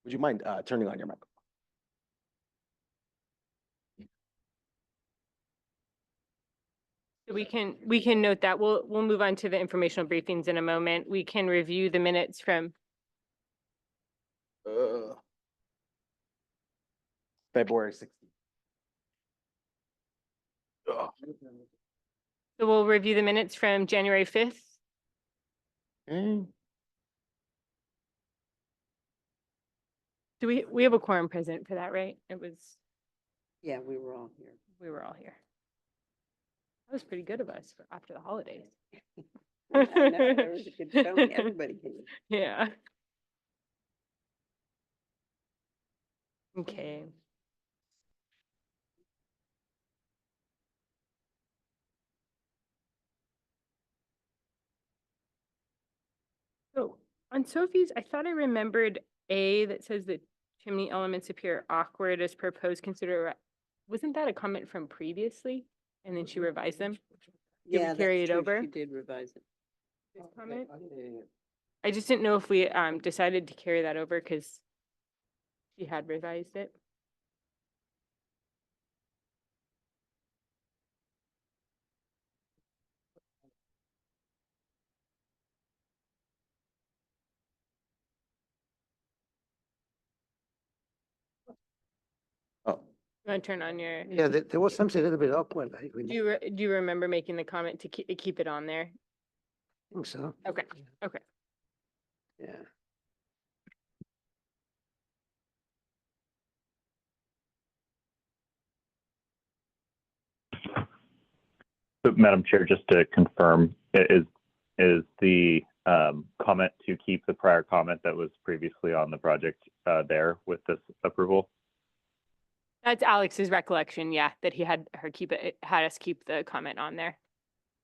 Would you mind turning on your microphone? So we can note that. We'll move on to the informational briefings in a moment. We can review the minutes from, February 16th. so we'll review the minutes from January 5th. Okay. Do we have a quorum present for that, right? Yeah, we were all here. We were all here. That was pretty good of us for after the holidays. I know, there was a good showing. Everybody came. Yeah. Okay. So on Sophie's, I thought I remembered A that says that chimney elements appear awkward as proposed. Wasn't that a comment from previously? And then she revised them? we Yeah, carry that's it true. over? She did revise it. This comment? I just didn't know if we decided to carry that over because she had revised it. Oh, You want to turn on your, Yeah, there was something a little bit awkward. I do you remember making the comment to keep it on there? think so. Okay, okay. Yeah. So, Madam Chair, just to confirm, is the comment to keep the prior comment that was previously on the project there with this approval? That's Alex's recollection, yeah, that he had had us keep the comment on there.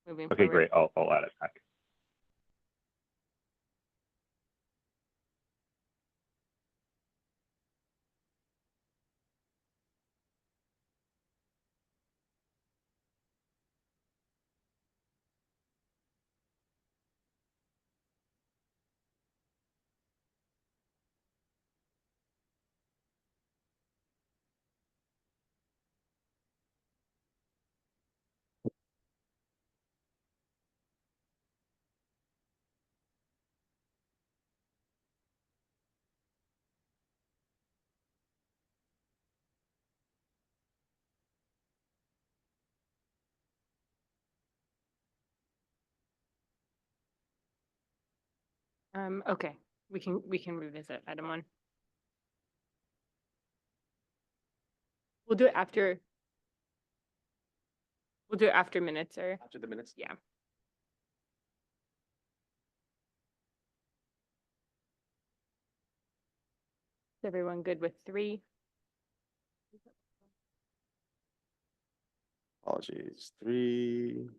Moving Okay, forward. great. I'll add it back. Okay, we can revisit item 1. We'll do it after. We'll do it after minutes or, after the minutes? yeah. Is everyone good with 3? Apologies. 3.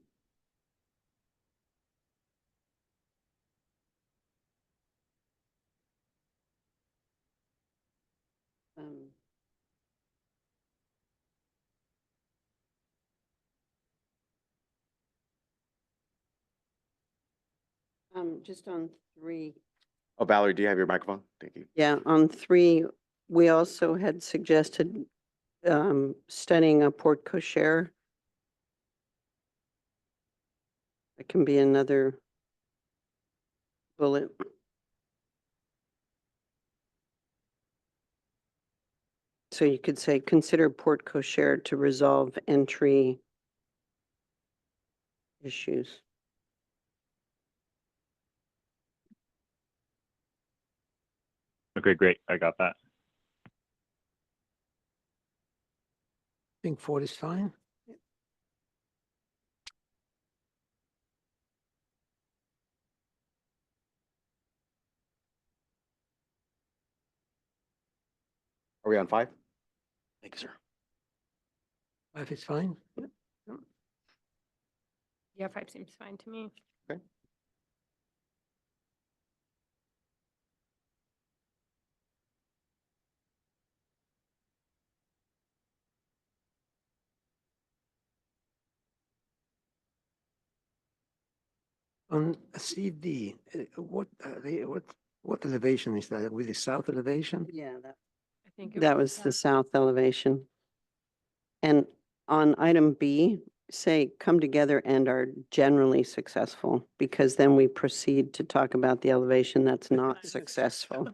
Um, just on 3. Oh, Valerie, do you have your microphone? Thank you. Yeah, on 3, we also had suggested studying a Port Cochere. It can be another bullet. So you could say, consider Port Cochere to resolve entry issues. Okay, great. I got that. I think 4 is fine. Are we on 5? Thank you, sir. 5 is fine. Yeah, 5 seems fine to me. Okay. On CD, what What elevation is that? With the south elevation? Yeah, I think it that was the that. south elevation. And on item B, say come together and are generally successful, because then we proceed to talk about the elevation that's not successful.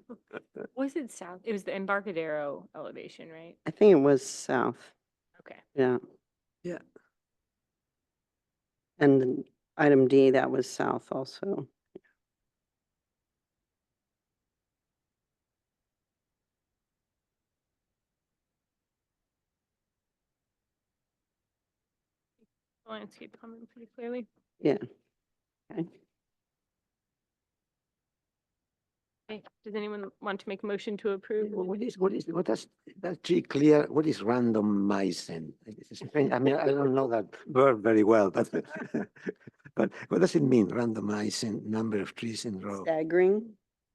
Was it south? It was the Embarcadero elevation, right? I think it was south, Okay. yeah. Yeah. And then item D, that was south also. Landscape comment pretty clearly. Yeah. Okay. Okay. Does anyone want to make a motion to approve? What does that G clear? What is randomizing? I mean, I don't know that word very well, but but what does it mean? Randomizing number of trees in row. Staggering?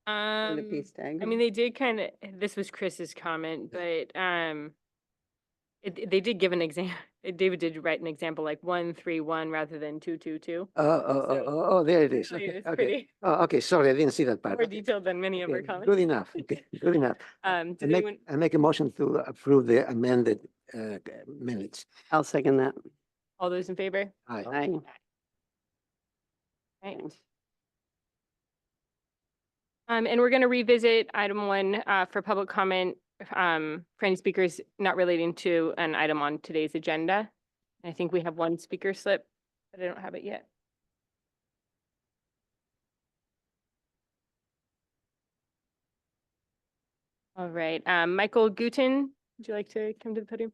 Would it be I mean, staggering? they did kind of, this was Chris's comment, but, they did give an example, David did write an example like 1-3-1 rather than 2-2-2. Oh, there it is. Actually, Okay, it's okay. pretty Oh, okay, sorry, I didn't see that part. more Okay, detailed than many of our okay, comments. good enough. Okay, good enough. Did I make, anyone, I make a motion to approve the amended minutes. I'll second that. all those in favor? Aye. Aye. Right. And we're gonna revisit item 1, for public comment, for any speakers not relating to an item on today's agenda. I think we have 1 speaker slip, but I don't have it yet. All right, Michael Guten, would you like to come to the podium?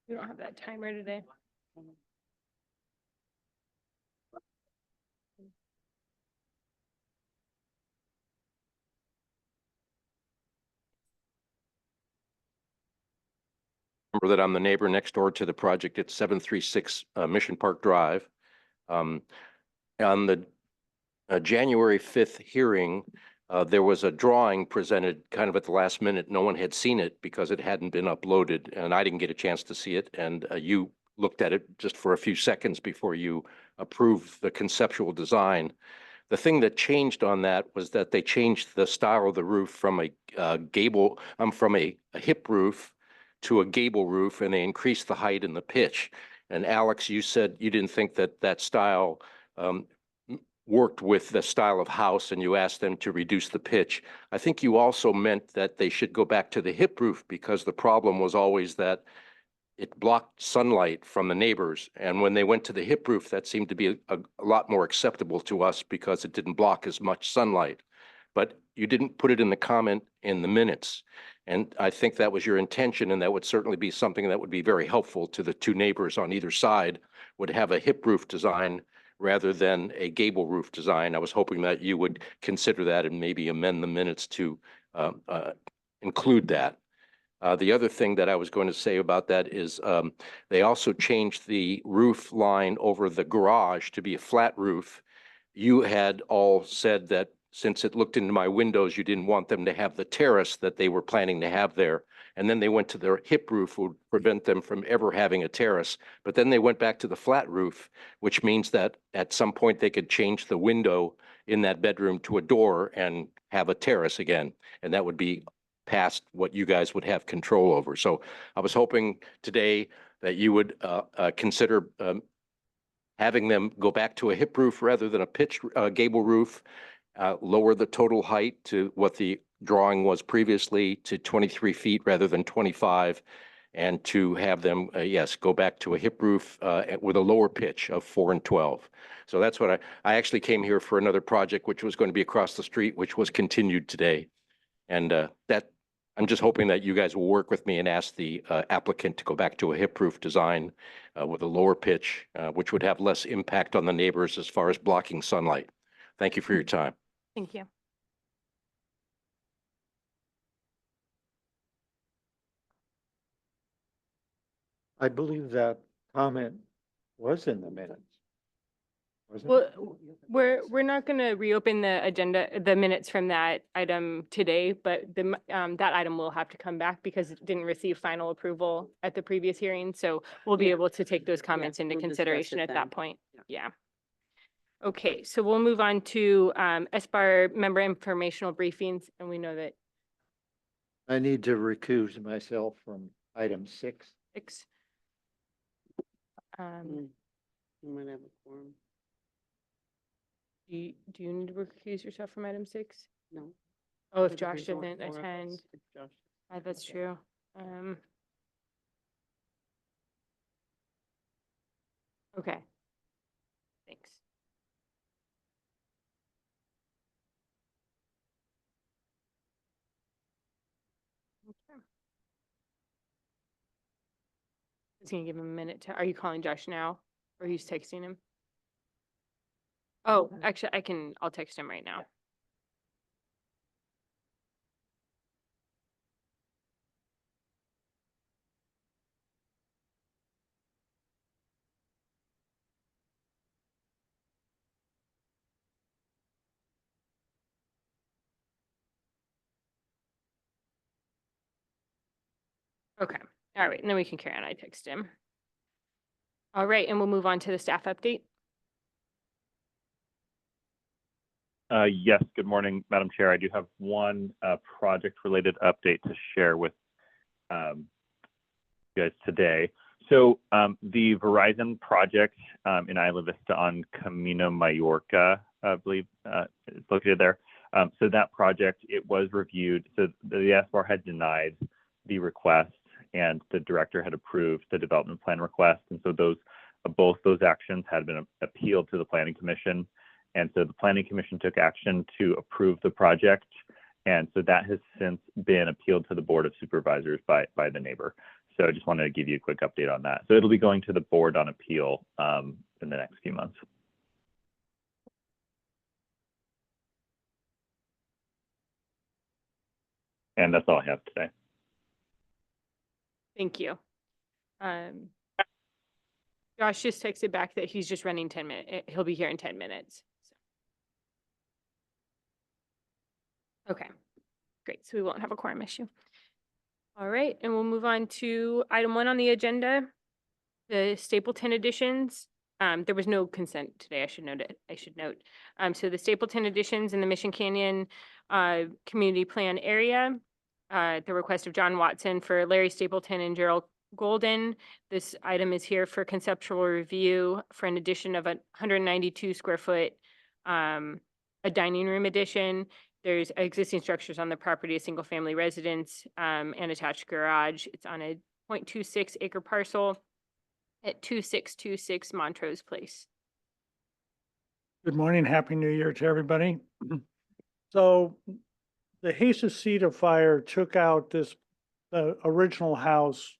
We don't have that timer today. Remember that I'm the neighbor next door to the project at 736 Mission Park Drive. On the January 5th hearing, there was a drawing presented kind of at the last minute. No one had seen it because it hadn't been uploaded, and I didn't get a chance to see it. And you looked at it just for a few seconds before you approved the conceptual design. The thing that changed on that was that they changed the style of the roof from a from a hip roof to a gable roof, and they increased the height and the pitch. And Alex, you said you didn't think that that style worked with the style of house, and you asked them to reduce the pitch. I think you also meant that they should go back to the hip roof because the problem was always that it blocked sunlight from the neighbors. And when they went to the hip roof, that seemed to be a lot more acceptable to us because it didn't block as much sunlight. But you didn't put it in the comment in the minutes. And I think that was your intention, and that would certainly be something that would be very helpful to the 2 neighbors on either side, would have a hip roof design rather than a gable roof design. I was hoping that you would consider that and maybe amend the minutes to include that. The other thing that I was going to say about that is they also changed the roof line over the garage to be a flat roof. You had all said that since it looked into my windows, you didn't want them to have the terrace that they were planning to have there. And then they went to their hip roof, would prevent them from ever having a terrace. But then they went back to the flat roof, which means that at some point they could change the window in that bedroom to a door and have a terrace again. And that would be past what you guys would have control over. So I was hoping today that you would consider having them go back to a hip roof rather than a pitched gable roof, lower the total height to what the drawing was previously to 23 feet rather than 25, and to have them, yes, go back to a hip roof with a lower pitch of 4 and 12. So that's what I actually came here for another project, which was going to be across the street, which was continued today. And that I'm just hoping that you guys will work with me and ask the applicant to go back to a hip roof design with a lower pitch, which would have less impact on the neighbors as far as blocking sunlight. Thank you for your time. Thank you. I believe that comment was in the minutes. wasn't Well, it? we're not gonna reopen the agenda, the minutes from that item today, but that item will have to come back because it didn't receive final approval at the previous hearing. So we'll be Yeah. able to take those comments into we'll discuss consideration it at then. that point. Yeah. Yeah. Okay, so we'll move on to SBAR member informational briefings, and we know that I need to recuse myself from item 6. 6. Mm, you might have a quorum. Do you need to recuse yourself from item 6? No. Oh, if Because Josh there's only doesn't 4 of attend, us. If Josh- that's true. Okay. Thanks. Okay. Just gonna give him a minute to, are you calling Josh now? Or he's texting him? Oh, actually, I'll text him right now. Okay, all right, and then we can carry on. I text him. All right, and we'll move on to the staff update. Yes, good morning, Madam Chair. I do have one project-related update to share with you guys today. So the Verizon project in Isla Vista on Camino Mallorca, I believe it's located there. So that project, it was reviewed. So the SBAR had denied the request and the director had approved the development plan request. And so both those actions had been appealed to the Planning Commission. And so the Planning Commission took action to approve the project. And so that has since been appealed to the Board of Supervisors by the neighbor. So I just wanted to give you a quick update on that. So it'll be going to the board on appeal in the next few months. And that's all I have today. Thank you. Josh just texted back that he's just running 10 minutes. He'll be here in 10 minutes. Okay, great. So we won't have a quorum issue. All right, and we'll move on to item 1 on the agenda, the Stapleton additions. There was no consent today, I should note. So the Stapleton additions in the Mission Canyon Community Plan area, the request of John Watson for Larry Stapleton and Gerald Golden. This item is here for conceptual review for an addition of a 192 square foot, a dining room addition. There's existing structures on the property, a single family residence, and attached garage. It's on a 0.26 acre parcel at 2626 Montrose Place. Good morning, Happy New Year to everybody. So the Jesus Cedar fire took out this original house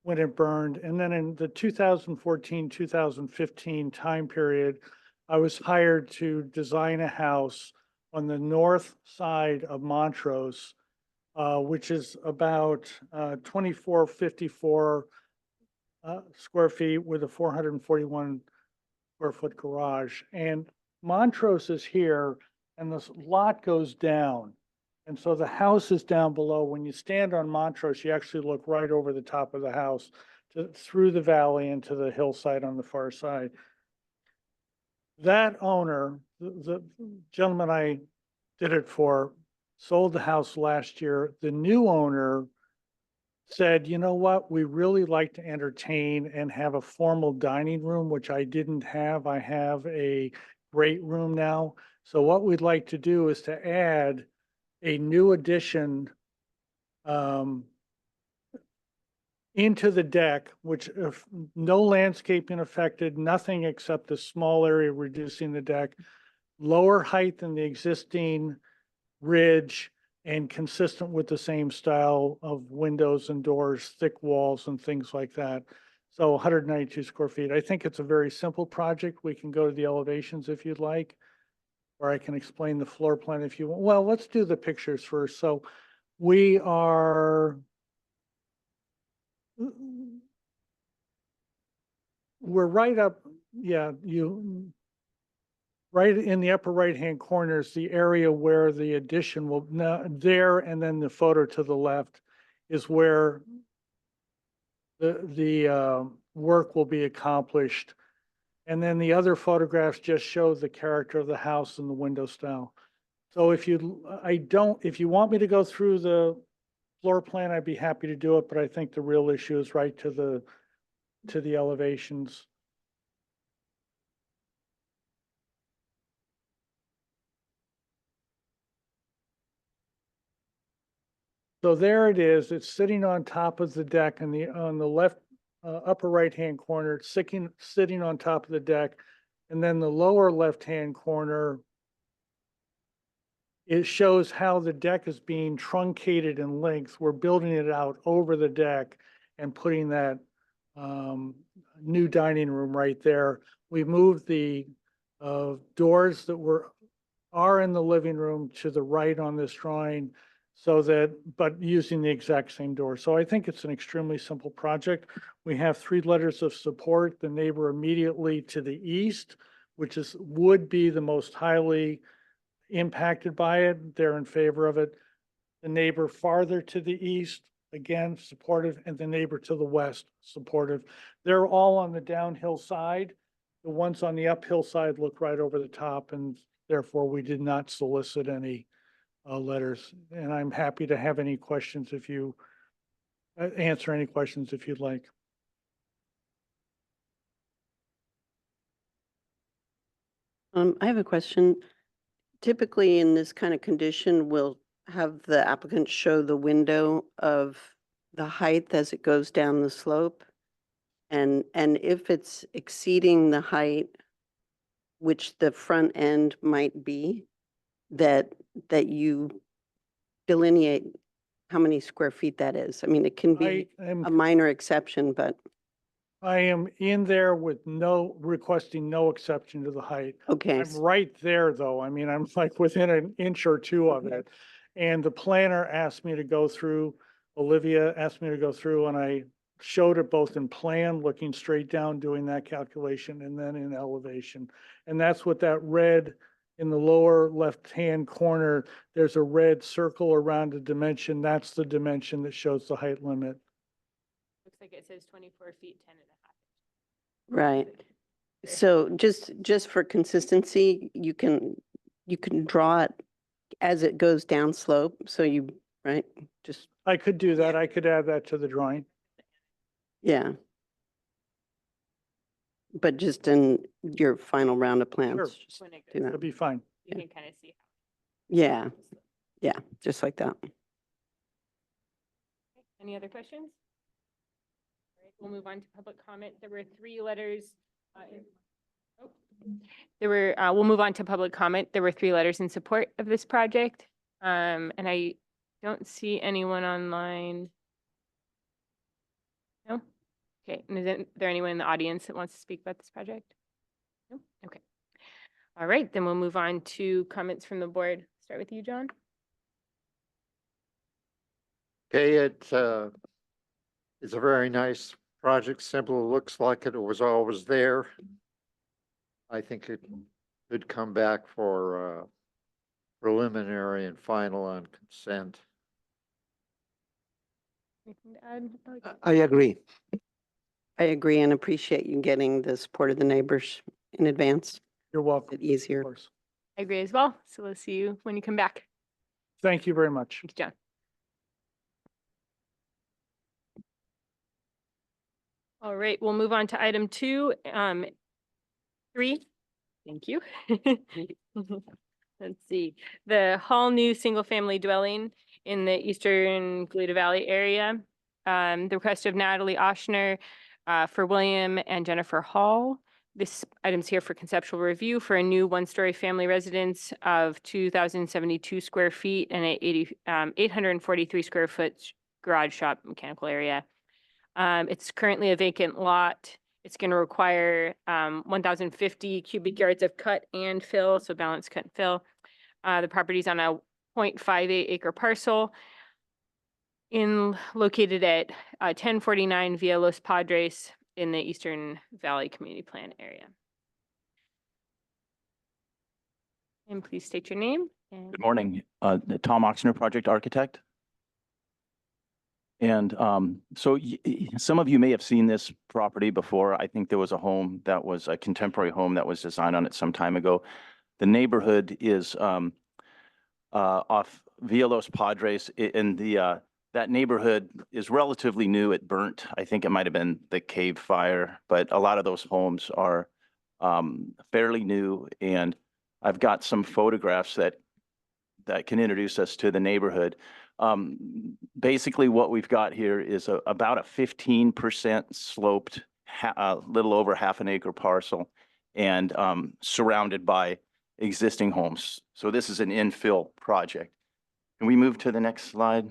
when it burned. And then in the 2014-2015 time period, I was hired to design a house on the north side of Montrose, which is about 2454 square feet with a 441 square foot garage. And Montrose is here and this lot goes down. And so the house is down below. When you stand on Montrose, you actually look right over the top of the house through the valley into the hillside on the far side. That owner, the gentleman I did it for, sold the house last year. The new owner said, you know what, we really like to entertain and have a formal dining room, which I didn't have. I have a great room now. So what we'd like to do is to add a new addition into the deck, which if no landscaping affected, nothing except the small area reducing the deck, lower height than the existing ridge, and consistent with the same style of windows and doors, thick walls and things like that. So 192 square feet. I think it's a very simple project. We can go to the elevations if you'd like, or I can explain the floor plan if you want. Well, let's do the pictures first. So we are, we're right up, yeah, right in the upper right-hand corner is the area where the addition will, there, and then the photo to the left is where the work will be accomplished. And then the other photographs just show the character of the house and the window style. So if if you want me to go through the floor plan, I'd be happy to do it, but I think the real issue is right to the elevations. So there it is. It's sitting on top of the deck and on the left upper right-hand corner, it's sitting on top of the deck. And then the lower left-hand corner, it shows how the deck is being truncated in length. We're building it out over the deck and putting that new dining room right there. We moved the doors that are in the living room to the right on this drawing, so that, but using the exact same door. So I think it's an extremely simple project. We have 3 letters of support. The neighbor immediately to the east, which would be the most highly impacted by it. They're in favor of it. The neighbor farther to the east, again, supportive, and the neighbor to the west, supportive. They're all on the downhill side. The ones on the uphill side look right over the top, and therefore we did not solicit any letters. And I'm happy to have any questions if you answer any questions if you'd like. I have a question. Typically in this kind of condition, we'll have the applicant show the window of the height as it goes down the slope. And if it's exceeding the height, which the front end might be, that you delineate how many square feet that is. I mean, it can be a minor exception, but I am in there with requesting no exception to the height. okay. I'm right there, though. I mean, I'm like within an inch or 2 of it. And the planner asked me to go through, Olivia asked me to go through, and I showed it both in plan, looking straight down, doing that calculation, and then in elevation. And that's what that red in the lower left-hand corner, there's a red circle around a dimension. That's the dimension that shows the height limit. Looks like it says 24 feet, 10 and a half. Right. So just for consistency, you can draw it as it goes down slope. So right, just, I could do that. I could add that to the drawing. yeah. But just in your final round of plans, Sure. just When it do goes, that. That'd be fine. you can kind of see. Yeah, yeah, just like that. Any other questions? All right, we'll move on to public comment. There were 3 letters. We'll move on to public comment. There were 3 letters in support of this project. And I don't see anyone online. No? Okay, and is there anyone in the audience that wants to speak about this project? No? Okay. All right, then we'll move on to comments from the board. Start with you, John. Okay, it's a very nice project, simple, looks like it was always there. I think it could come back for preliminary and final on consent. Anything to add? Alex? I agree. I agree and appreciate you getting the support of the neighbors in advance. You're welcome. It's easier. Of course. I agree as well. So we'll see you when you come back. Thank you very much. Thanks, John. All right, we'll move on to item 2, 3. Thank you. Let's see, the Hall new single-family dwelling in the Eastern Galita Valley area. The request of Natalie Oshner for William and Jennifer Hall. This item's here for conceptual review for a new 1-story family residence of 2,072 square feet and a 843 square foot garage shop mechanical area. It's currently a vacant lot. It's going to require 1,050 cubic yards of cut and fill, so balanced cut and fill. The property's on a 0.58 acre parcel located at 1049 Via Los Padres in the Eastern Valley Community Plan area. And please state your name. And Good morning, Tom Oxner, project architect. And so some of you may have seen this property before. I think there was a home that was a contemporary home that was designed on it some time ago. The neighborhood is off Villa Los Padres in the that neighborhood is relatively new. It burnt. I think it might have been the cave fire, but a lot of those homes are fairly new. And I've got some photographs that can introduce us to the neighborhood. Basically what we've got here is about a 15% sloped, little over half an acre parcel and surrounded by existing homes. So this is an infill project. Can we move to the next slide?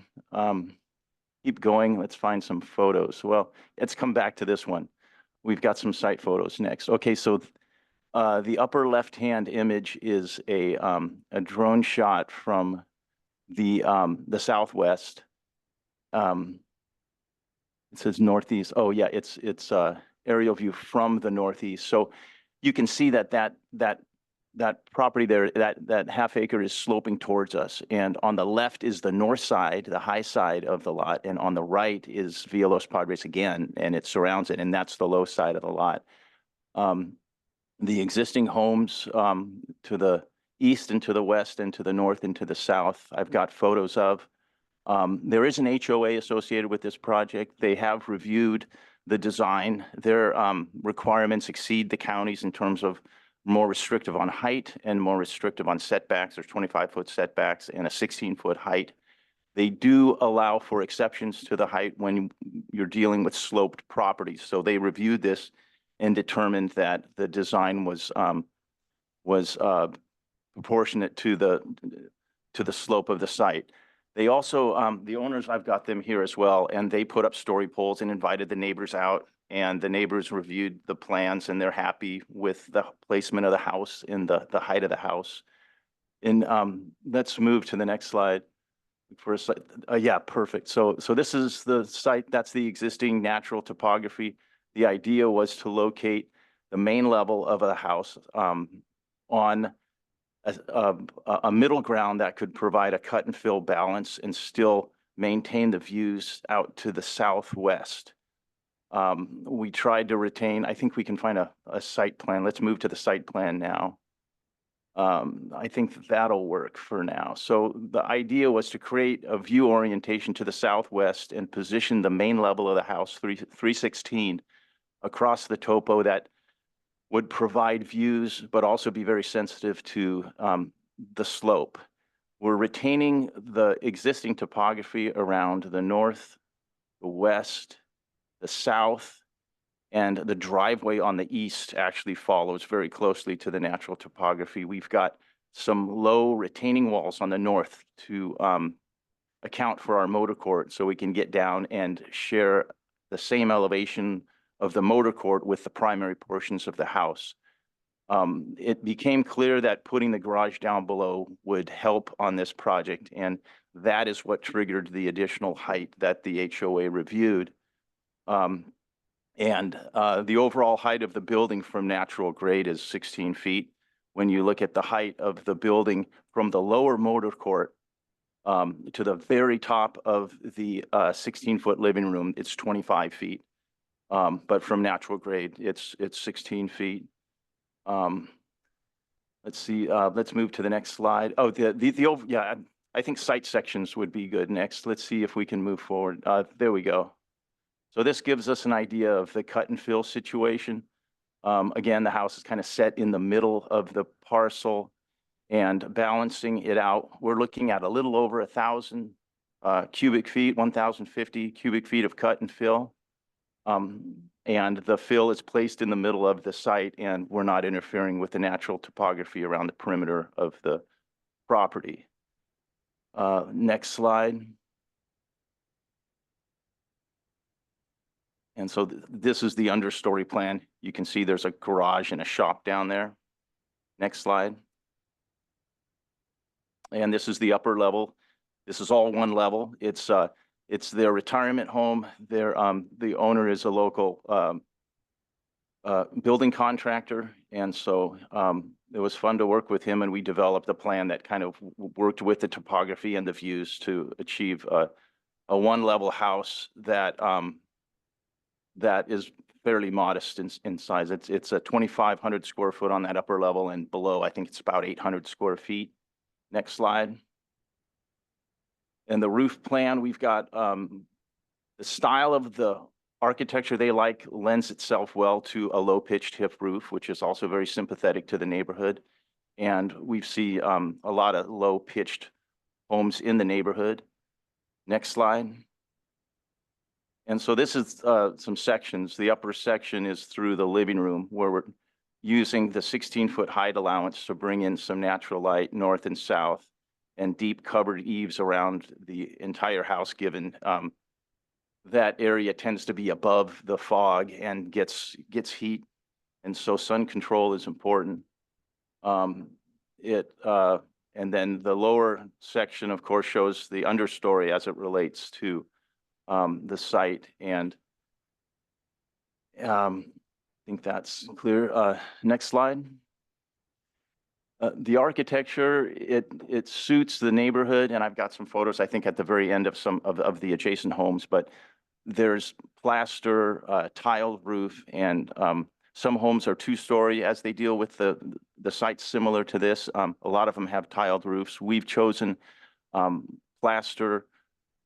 Keep going. Let's find some photos. Well, let's come back to this one. We've got some site photos next. Okay, so the upper left-hand image is a drone shot from the southwest. It says northeast. Oh yeah, it's aerial view from the northeast. So you can see that property there, that half acre is sloping towards us. And on the left is the north side, the high side of the lot. And on the right is Villa Los Padres again, and it surrounds it. And that's the low side of the lot. The existing homes to the east and to the west and to the north and to the south, I've got photos of. There is an HOA associated with this project. They have reviewed the design. Their requirements exceed the county's in terms of more restrictive on height and more restrictive on setbacks. There's 25-foot setbacks and a 16-foot height. They do allow for exceptions to the height when you're dealing with sloped properties. So they reviewed this and determined that the design was proportionate to the slope of the site. They also, the owners, I've got them here as well, and they put up story poles and invited the neighbors out, and the neighbors reviewed the plans and they're happy with the placement of the house and the height of the house. And let's move to the next slide. For a site, yeah, perfect. So this is the site. That's the existing natural topography. The idea was to locate the main level of the house on a middle ground that could provide a cut and fill balance and still maintain the views out to the southwest. We tried to retain, I think we can find a site plan. Let's move to the site plan now. I think that'll work for now. So the idea was to create a view orientation to the southwest and position the main level of the house, 316, across the topo that would provide views, but also be very sensitive to the slope. We're retaining the existing topography around the north, the west, the south, and the driveway on the east actually follows very closely to the natural topography. We've got some low retaining walls on the north to account for our motor court, so we can get down and share the same elevation of the motor court with the primary portions of the house. It became clear that putting the garage down below would help on this project, and that is what triggered the additional height that the HOA reviewed. The overall height of the building from natural grade is 16 feet. When you look at the height of the building from the lower motor court to the very top of the 16-foot living room, it's 25 feet. But from natural grade, it's 16 feet. Let's see, let's move to the next slide. Oh, yeah, I think site sections would be good next. Let's see if we can move forward. There we go. So this gives us an idea of the cut and fill situation. Again, the house is kind of set in the middle of the parcel and balancing it out. We're looking at a little over 1,000 cubic feet, 1,050 cubic feet of cut and fill. And the fill is placed in the middle of the site, and we're not interfering with the natural topography around the perimeter of the property. Next slide. And so this is the understory plan. You can see there's a garage and a shop down there. Next slide. And this is the upper level. This is all one level. It's their retirement home. The owner is a local building contractor. And so it was fun to work with him, and we developed a plan that kind of worked with the topography and the views to achieve a one-level house that, that is fairly modest in size. It's a 2,500 square foot on that upper level, and below, I think it's about 800 square feet. Next slide. And the roof plan, we've got, the style of the architecture they like lends itself well to a low-pitched hip roof, which is also very sympathetic to the neighborhood. And we see a lot of low-pitched homes in the neighborhood. Next slide. And so this is some sections. The upper section is through the living room, where we're using the 16-foot height allowance to bring in some natural light north and south, and deep covered eaves around the entire house, given that area tends to be above the fog and gets heat. And so sun control is important. And then the lower section, of course, shows the understory as it relates to the site. And I think that's clear. Next slide. The architecture, it suits the neighborhood, and I've got some photos, I think, at the very end of some of the adjacent homes, but there's plaster, tiled roof, and some homes are two-story as they deal with the sites similar to this. A lot of them have tiled roofs. We've chosen plaster,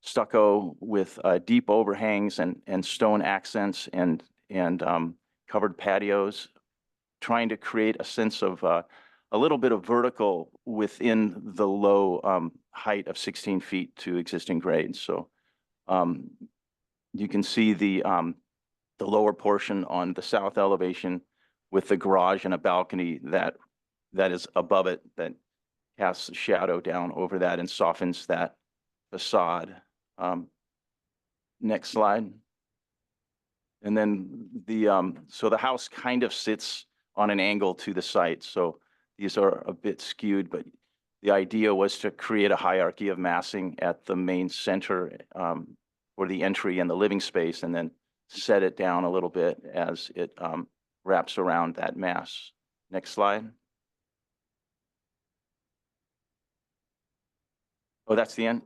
stucco with deep overhangs and stone accents and covered patios, trying to create a sense of a little bit of vertical within the low height of 16 feet to existing grades. So you can see the lower portion on the south elevation with the garage and a balcony that is above it, that casts a shadow down over that and softens that facade. Next slide. And then so the house kind of sits on an angle to the site. So these are a bit skewed, but the idea was to create a hierarchy of massing at the main center for the entry and the living space, and then set it down a little bit as it wraps around that mass. Next slide. Oh, that's the end.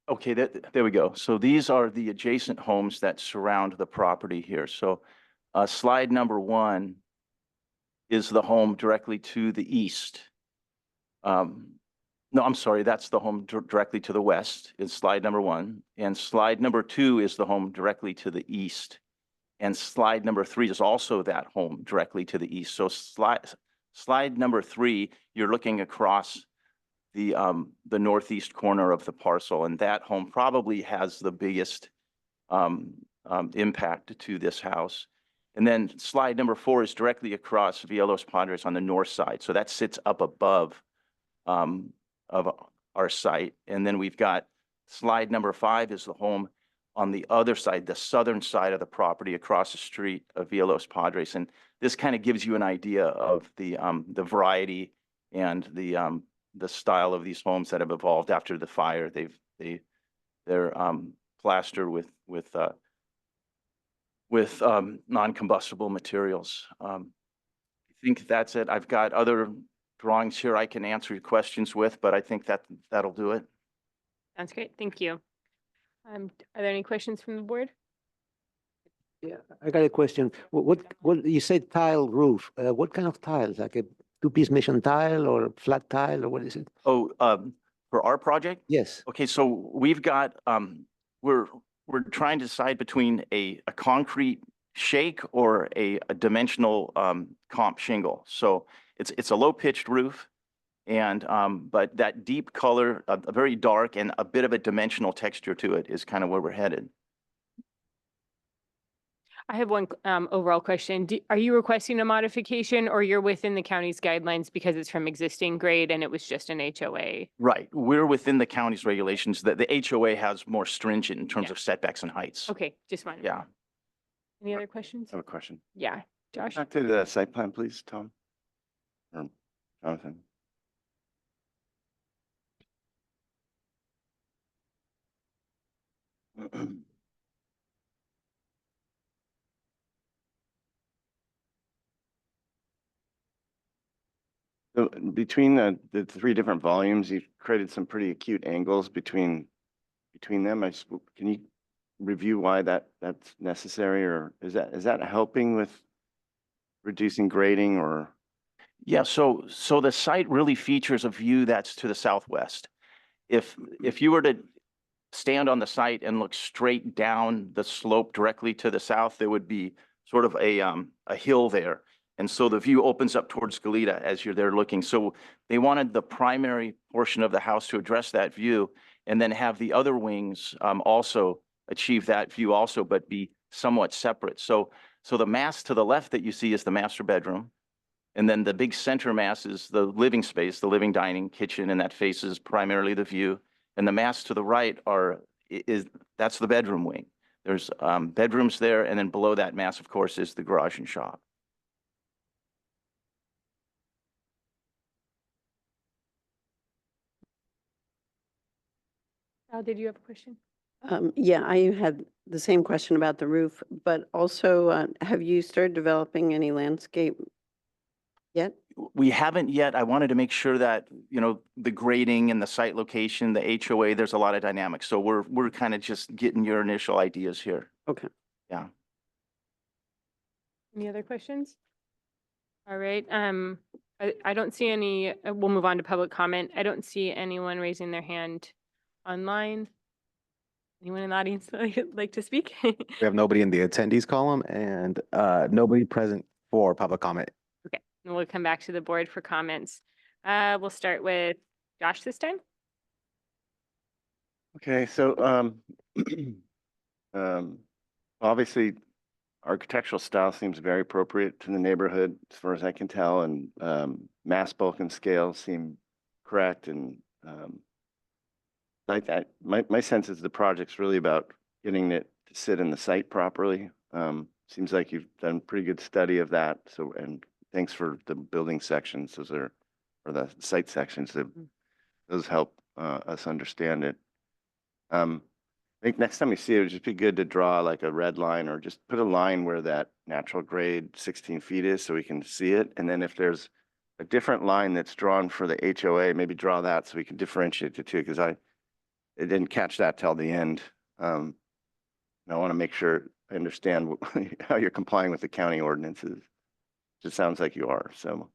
Okay, there we go. So these are the adjacent homes that surround the property here. So slide number 1 is the home directly to the east. No, I'm sorry, that's the home directly to the west, is slide number 1. And slide number 2 is the home directly to the east. And slide number 3 is also that home directly to the east. So slide number 3, you're looking across the northeast corner of the parcel, and that home probably has the biggest impact to this house. And then slide number 4 is directly across Villa Los Padres on the north side. So that sits up above of our site. And then we've got slide number 5 is the home on the other side, the southern side of the property across the street of Villa Los Padres. And this kind of gives you an idea of the variety and the style of these homes that have evolved after the fire. They're plastered with non-combustible materials. I think that's it. I've got other drawings here I can answer your questions with, but I think that'll do it. Sounds great. Thank you. Are there any questions from the board? Yeah, I got a question. What you said tile roof? What kind of tiles? Like a two-piece mission tile or flat tile, or what is it? Oh, for our project? Yes. Okay, so we've got, we're trying to decide between a concrete shake or a dimensional comp shingle. So it's a low-pitched roof, and but that deep color, a very dark and a bit of a dimensional texture to it is kind of where we're headed. I have one overall question. Are you requesting a modification, or you're within the county's guidelines because it's from existing grade and it was just an HOA? Right, we're within the county's regulations. That the HOA has more stringent in terms Yeah. of setbacks and heights. Okay, just one. Yeah. Any other questions? I have a question. Yeah, Josh? Back to the site plan, please, Tom. Or Jonathan. So between the 3 different volumes, you've created some pretty acute angles between between them. Can you review why that's necessary, or is that helping with reducing grading or? Yeah, so the site really features a view that's to the southwest. If you were to stand on the site and look straight down the slope directly to the south, there would be sort of a hill there. And so the view opens up towards Goleta as you're there looking. So they wanted the primary portion of the house to address that view, and then have the other wings also achieve that view also, but be somewhat separate. So the mass to the left that you see is the master bedroom. And then the big center mass is the living space, the living dining kitchen, and that faces primarily the view. And the mass to the right that's the bedroom wing. There's bedrooms there, and then below that mass, of course, is the garage and shop. Al, did you have a question? Yeah, I had the same question about the roof, but also, have you started developing any landscape yet? We haven't yet. I wanted to make sure that, the grading and the site location, the HOA, there's a lot of dynamics. So we're kind of just getting your initial ideas here. Okay. Yeah. Any other questions? All right, I don't see any, we'll move on to public comment. I don't see anyone raising their hand online. Anyone in the audience like to speak? We have nobody in the attendees column and nobody present for public comment. Okay, and we'll come back to the board for comments. We'll start with Josh this time. Okay, so obviously architectural style seems very appropriate to the neighborhood as far as I can tell, and mass, bulk, and scale seem correct. And my sense is the project's really about getting it to sit in the site properly. Seems like you've done pretty good study of that. So, and thanks for the building sections. Or the site sections. Those help us understand it. I think next time we see it, would just be good to draw like a red line, or just put a line where that natural grade 16 feet is, so we can see it. And then if there's a different line that's drawn for the HOA, maybe draw that so we can differentiate the two, because I didn't catch that till the end. And I want to make sure I understand how you're complying with the county ordinances. It sounds like you are. So,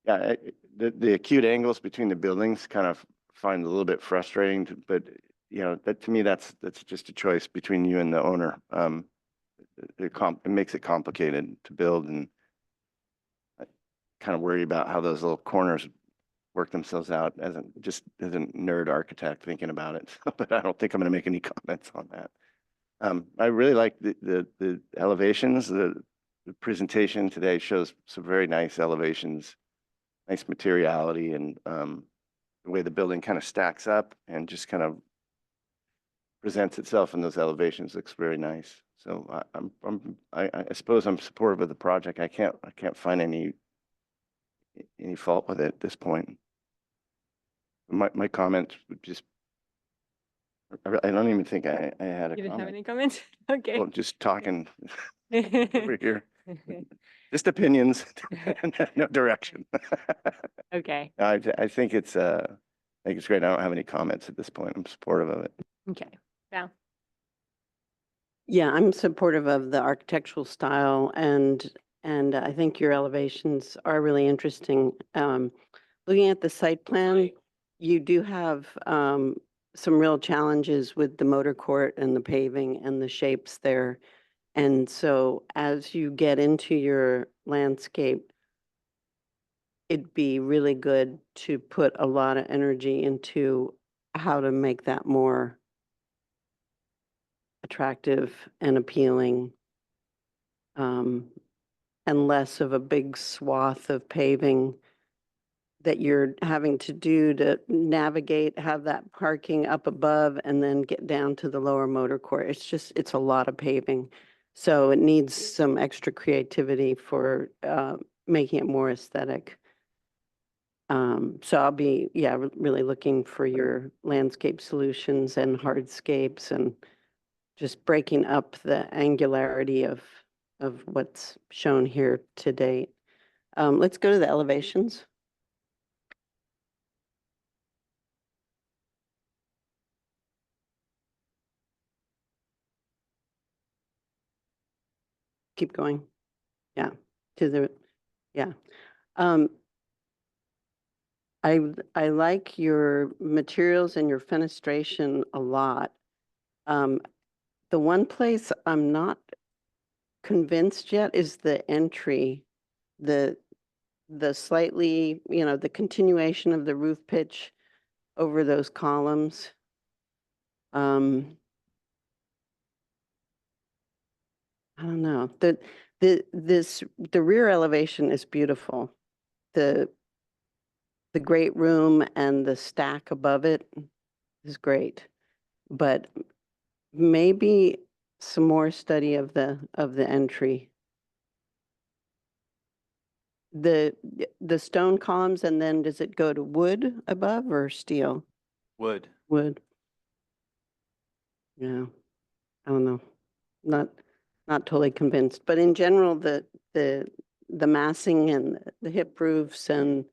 yeah, the acute angles between the buildings kind of find a little bit frustrating, but that to me, that's just a choice between you and the owner. It makes it complicated to build, and I kind of worry about how those little corners work themselves out as a nerd architect thinking about it. But I don't think I'm going to make any comments on that. I really like the elevations. The presentation today shows some very nice elevations, nice materiality, and the way the building kind of stacks up and just kind of presents itself in those elevations looks very nice. So I suppose I'm supportive of the project. I can't find any fault with it at this point. My comments would just, I don't even think I had a You didn't have comment. any comments? Okay. Well, just talking over here. Just opinions, no direction. Okay, I think it's great. I don't have any comments at this point. I'm supportive of it. okay. Val? Yeah, I'm supportive of the architectural style, and I think your elevations are really interesting. Looking at the site plan, you do have some real challenges with the motor court and the paving and the shapes there. And so as you get into your landscape, it'd be really good to put a lot of energy into how to make that more attractive and appealing, and less of a big swath of paving that you're having to do to navigate, have that parking up above and then get down to the lower motor court. It's a lot of paving. So it needs some extra creativity for making it more aesthetic. So I'll be, really looking for your landscape solutions and hardscapes and just breaking up the angularity of what's shown here to date. Let's go to the elevations. keep going. Yeah, to the, yeah. Um, I like your materials and your fenestration a lot. The one place I'm not convinced yet is the entry, the slightly, the continuation of the roof pitch over those columns. I don't know, the rear elevation is beautiful. The great room and the stack above it is great, but maybe some more study of the entry. The stone columns, and then does it go to wood above or steel? Wood. Wood. Yeah, I don't know. Not totally convinced, but in general, the massing and the hip roofs and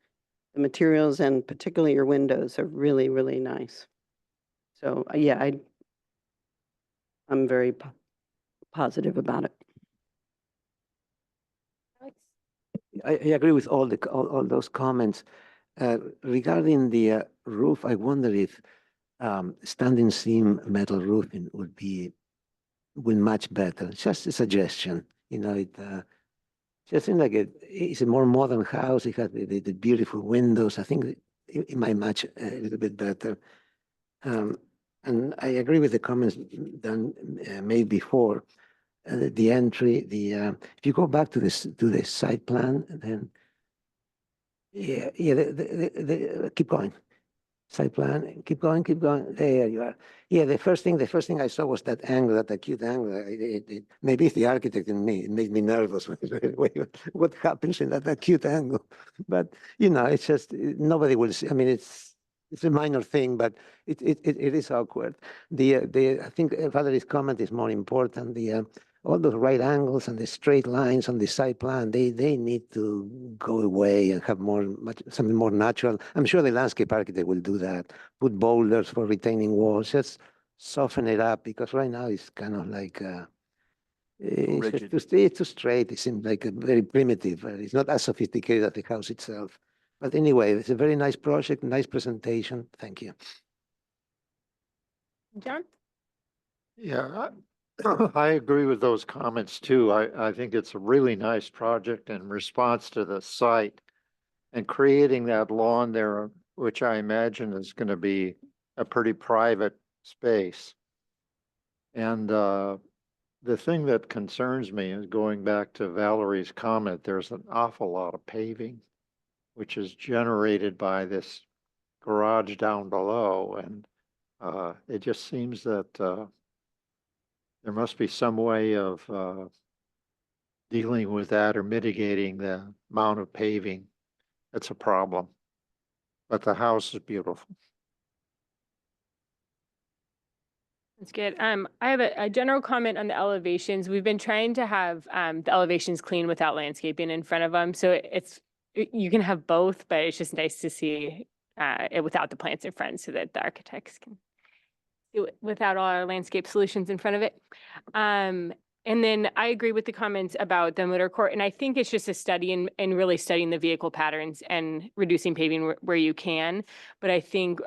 the materials and particularly your windows are really, really nice. So yeah, I'm very positive about it. Alex? I agree with all those comments. Regarding the roof, I wonder if standing seam metal roofing will match better. Just a suggestion, it just seems like it's a more modern house. It has the beautiful windows. I think it might match a little bit better. And I agree with the comments done made before. The entry, if you go back to the site plan, then keep going. Site plan, keep going. There you are. Yeah, the first thing I saw was that angle, that acute angle. Maybe it's the architect in me. It made me nervous. What happens in that acute angle? But it's just nobody will see. I mean, it's a minor thing, but it is awkward. I think Valerie's comment is more important. All those right angles and the straight lines on the site plan, they need to go away and have something more natural. I'm sure the landscape architect will do that. Put boulders for retaining walls, just soften it up, because right now it's kind of like Rigid. it's too straight. It seems like a very primitive. It's not as sophisticated as the house itself. But anyway, it's a very nice project, nice presentation. Thank you. John? Yeah, I agree with those comments too. I think it's a really nice project in response to the site and creating that lawn there, which I imagine is going to be a pretty private space. And the thing that concerns me is going back to Valerie's comment, there's an awful lot of paving, which is generated by this garage down below. And it just seems that there must be some way of dealing with that or mitigating the amount of paving. It's a problem. But the house is beautiful. That's good. I have a general comment on the elevations. We've been trying to have the elevations clean without landscaping in front of them. So you can have both, but it's just nice to see it without the plants in front so that the architects can do it without all our landscape solutions in front of it. And then I agree with the comments about the motor court. And I think it's just a study and really studying the vehicle patterns and reducing paving where you can. But I think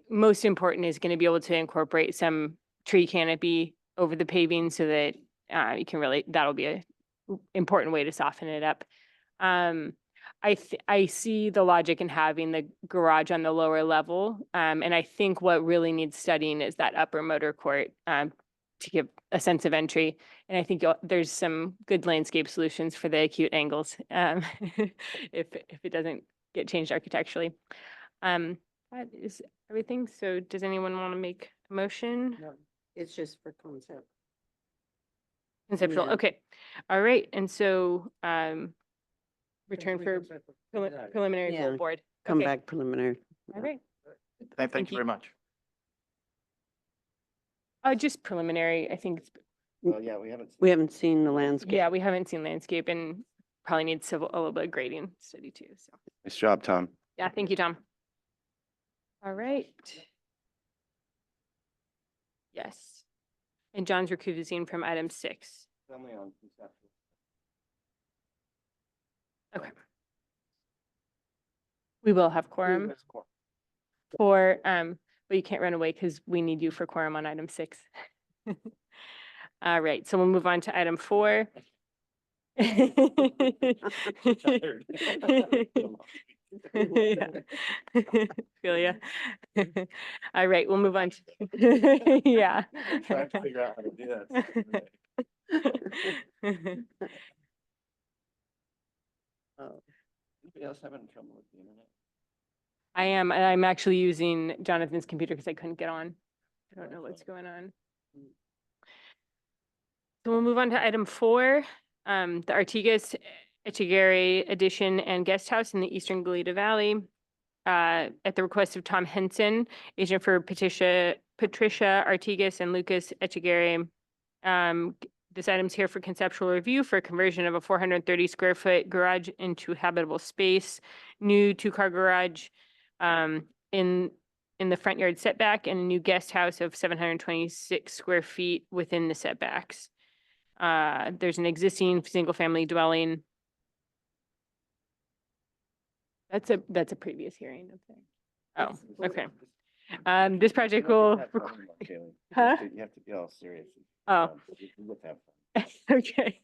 most important is going to be able to incorporate some tree canopy over the paving so that you can that'll be a important way to soften it up. I see the logic in having the garage on the lower level. And I think what really needs studying is that upper motor court to give a sense of entry. And I think there's some good landscape solutions for the acute angles if it doesn't get changed architecturally. That is everything. So does anyone want to make a motion? No, it's just for concept. Conceptual, Yeah. okay. All right, and so return for preliminary Yeah, full board. Come Okay. back preliminary. All right. Thank you very much. Just preliminary, I think. Well, yeah, we haven't. We haven't seen the landscape. Yeah, we haven't seen landscape and probably need a little bit of grading study too, so. Nice job, Tom. Yeah, thank you, Tom. All right. Yes. And John's recusing from item 6. Okay. We will have quorum for, but you can't run away because we need you for quorum on item 6. All right, so we'll move on to item 4. Yeah. Feel ya. All right, we'll move on to, yeah. Trying to figure out how to do that. Anybody else having trouble with the internet? I am, and I'm actually using Jonathan's computer because I couldn't get on. I don't know what's going on. So we'll move on to item 4, the Artigas Echegaray Addition and Guest House in the Eastern Goleta Valley. At the request of Tom Henson, agent for Patricia Artigas and Lucas Echegaray. This item's here for conceptual review for conversion of a 430 square foot garage into habitable space, new 2-car garage in the front yard setback, and a new guest house of 726 square feet within the setbacks. There's an existing single family dwelling. That's a previous hearing, okay. Oh, okay. This project will. Huh? You have to be all serious. Oh. You have fun. Okay,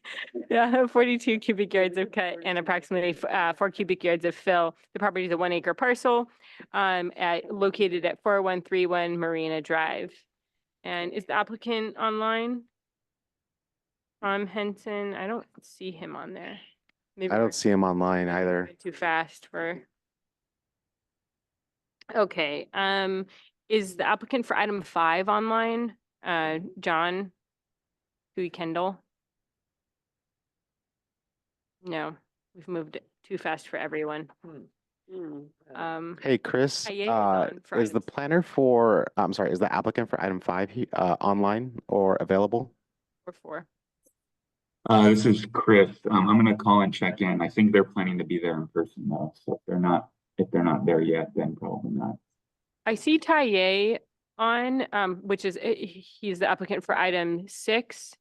yeah, 42 cubic yards of cut and approximately 4 cubic yards of fill. The property is a 1-acre parcel located at 4131 Marina Drive. And is the applicant online? Tom Henson, I don't see him on there. Maybe I we're don't see him online either. too fast for. Okay, is the applicant for item 5 online? John Hui Kendall? No, we've moved it too fast for everyone. Hey, Chris, Hiaye is on for is the items planner for, I'm sorry, is the applicant for item 5 online or available? or 4. This is Chris. I'm gonna call and check in. I think they're planning to be there in person though, so if they're not there yet, then probably not. I see Hiaye on, which is, he's the applicant for item 6.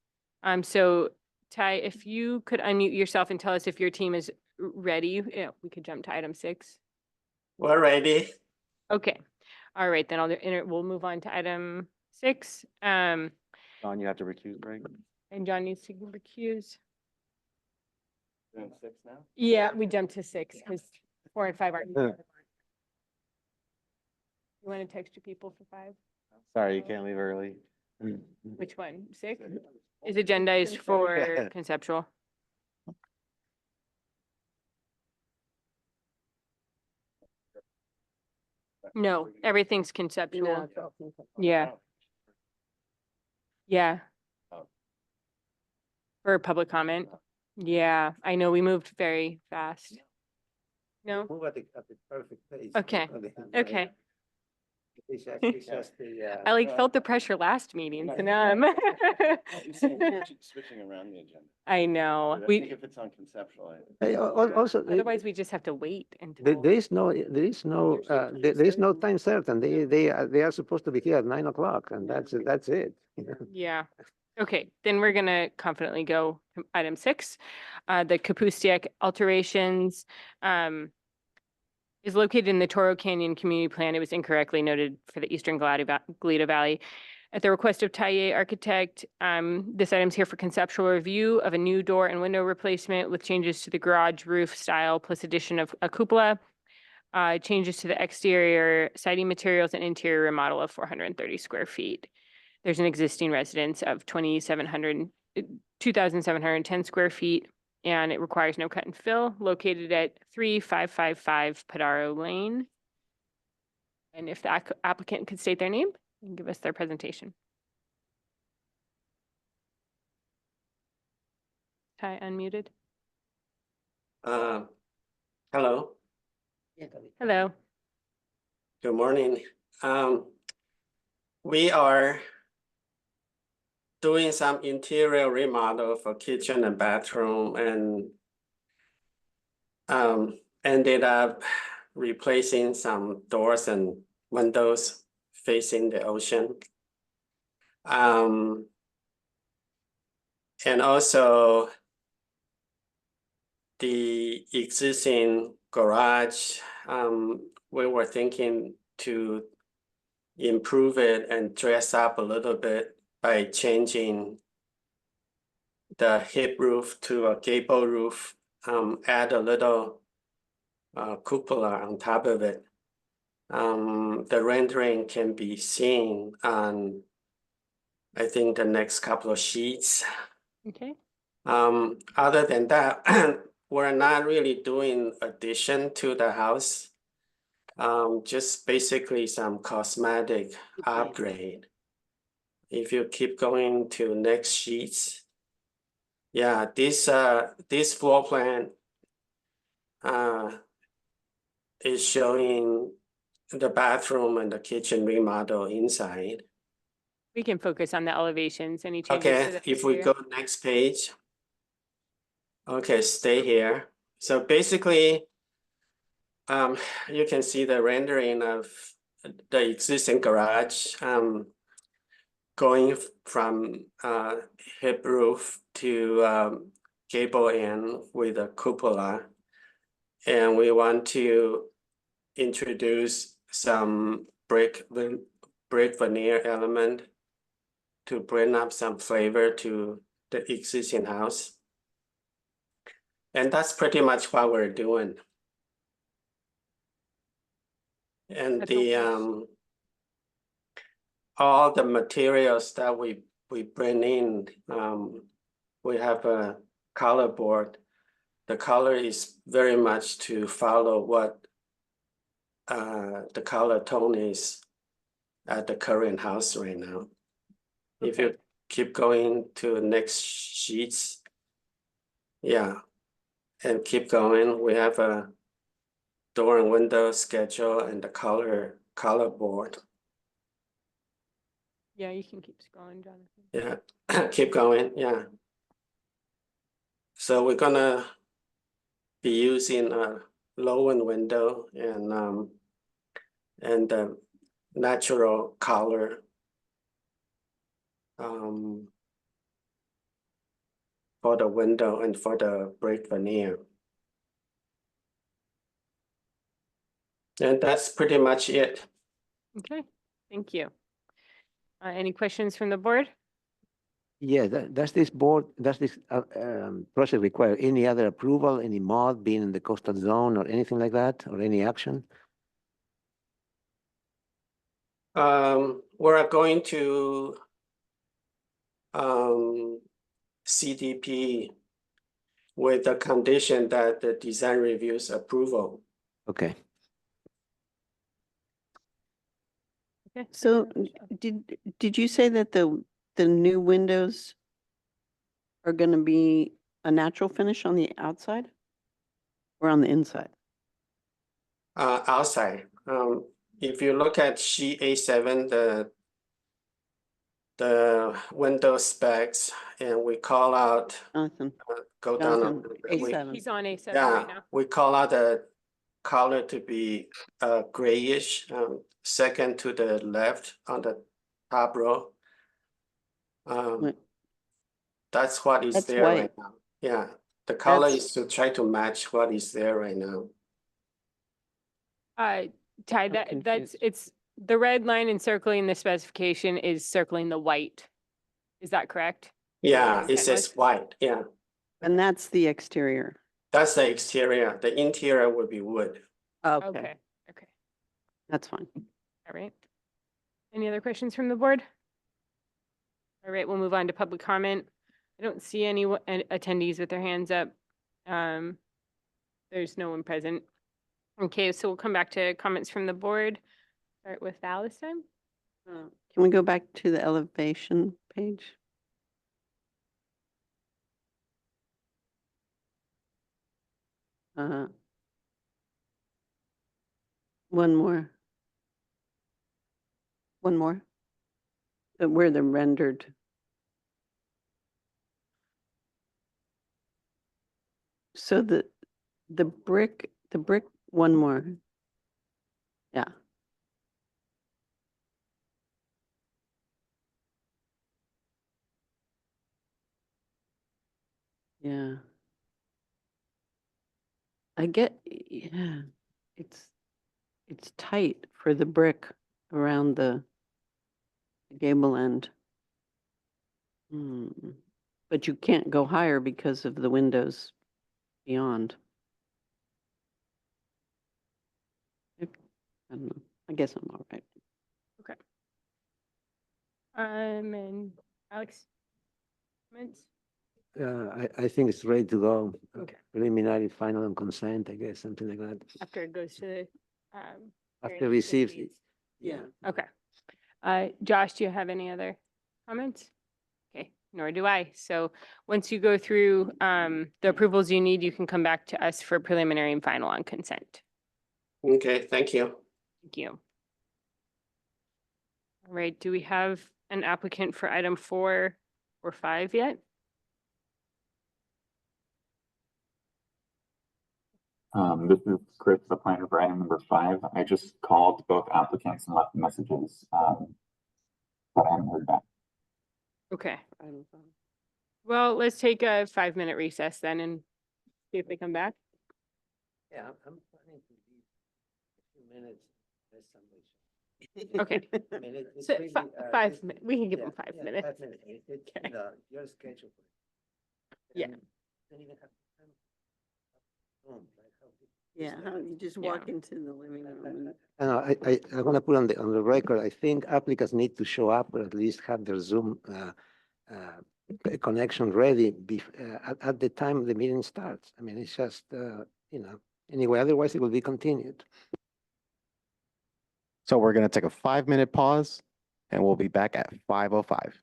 So Ty, if you could unmute yourself and tell us if your team is ready, we could jump to item 6. We're ready. Okay, all right, then we'll move on to item 6. John, you have to recuse, right? And John needs to recuse. Doing 6 now? Yeah, we jumped to 6 because 4 and 5 aren't. Yeah. You want to text your people for 5? Sorry, you can't leave early. Which one? 6? Is agendized for conceptual. No, everything's conceptual. Yeah. Yeah. For public comment. Yeah, I know we moved very fast. No? Move at the perfect pace. Okay, okay. It's just the, I like felt the pressure last meeting, so now I'm. Switching around the agenda. I know, But I think we, if it's on conceptual, Also, otherwise we just have to wait there until. is no time certain. They are supposed to be here at 9 o'clock and that's it. Yeah, okay, then we're gonna confidently go to item 6. The Kapustiak alterations is located in the Toro Canyon Community Plan. It was incorrectly noted for the Eastern Goleta Valley. At the request of Hiaye Architect, this item's here for conceptual review of a new door and window replacement with changes to the garage roof style plus addition of a cupola, changes to the exterior siding materials and interior remodel of 430 square feet. There's an existing residence of 2,710 square feet, and it requires no cut and fill, located at 3555 Padaro Lane. And if the applicant could state their name and give us their presentation. Ty, unmuted. Hello, Hello. good morning. We are doing some interior remodel for kitchen and bathroom and ended up replacing some doors and windows facing the ocean. And also the existing garage, we were thinking to improve it and dress up a little bit by changing the hip roof to a gable roof, add a little cupola on top of it. The rendering can be seen on, I think, the next couple of sheets. Okay, Other than that, we're not really doing addition to the house. Just basically some cosmetic upgrade. If you keep going to next sheets. Yeah, this floor plan is showing the bathroom and the kitchen remodel inside. we can focus on the elevations. Any changes to Okay, the if we exterior? go next page. Okay, stay here. So basically, you can see the rendering of the existing garage, going from hip roof to gable end with a cupola. And we want to introduce some brick veneer element to bring up some flavor to the existing house. And that's pretty much what we're doing. And That's the all the materials that we bring in, we have a color board. The color is very much to follow what the color tone is at the current house right now. If you Okay. keep going to next sheets, yeah, and keep going, we have a door and window schedule and the color board. Yeah, you can keep scrolling, Jonathan. Yeah, keep going, yeah. So we're gonna be using a low-end window and the natural color for the window and for the brick veneer. And that's pretty much it. Okay, thank you. Any questions from the board? Yeah, does this project require any other approval, any mod being in the coastal zone or anything like that, or any action? We're going to CDP with the condition that the design reviews approval. Okay. Okay. So did you say that the new windows are going to be a natural finish on the outside or on the inside? Outside. If you look at sheet A7, the window specs, and we call out, Jonathan, go down. Jonathan, A7. He's on A7 Yeah, right now. we call out the color to be grayish, second to the left on the top row. Wait. That's what is That's there white. right now. Yeah, the color That's- is to try to match what is there right now. Ty, that's, confused. it's, the red line encircling the specification is circling the white. Is that correct? Yeah, Okay, it says white, yeah. And that's the exterior. That's the exterior. The interior would be wood. Okay, Okay, that's fine. all right. Any other questions from the board? All right, we'll move on to public comment. I don't see any attendees with their hands up. There's no one present. Okay, so we'll come back to comments from the board. Start with Val this time. Can we go back to the elevation page? One more. One more. Where they're rendered. So the brick, one more. Yeah. Yeah. I get, yeah, it's tight for the brick around the gable end. Hmm. But you can't go higher because of the windows beyond. I don't know. I guess I'm all right. Okay. And Alex? Comments? I think it's ready to go. Okay. Preliminary, final and consent, I guess, something like that. After it goes to the, After variance receives, committees. yeah. Okay. Josh, do you have any other comments? Okay, nor do I. So once you go through, the approvals you need, you can come back to us for preliminary and final on consent. Okay, thank you. Thank you. All right, do we have an applicant for item 4 or 5 yet? This is Chris, the planner for item number 5. I just called both applicants and left messages, but I haven't heard back. Okay. Well, let's take a 5-minute recess then and see if they come back. Yeah, I'm planning to leave a few minutes. There's somebody. Okay. I mean, it's So really, 5 minutes, we can give yeah, them 5 yeah, minutes. 5 minutes. Okay. Your schedule. Yeah. Don't even have time. Boom, like how big Yeah, is how that? you just Yeah. walk into the living room and. I want to put on the record, I think applicants need to show up or at least have their Zoom connection ready at the time the meeting starts. I mean, it's just, anyway, otherwise it will be continued. So we're gonna take a 5-minute pause and we'll be back at 5:05.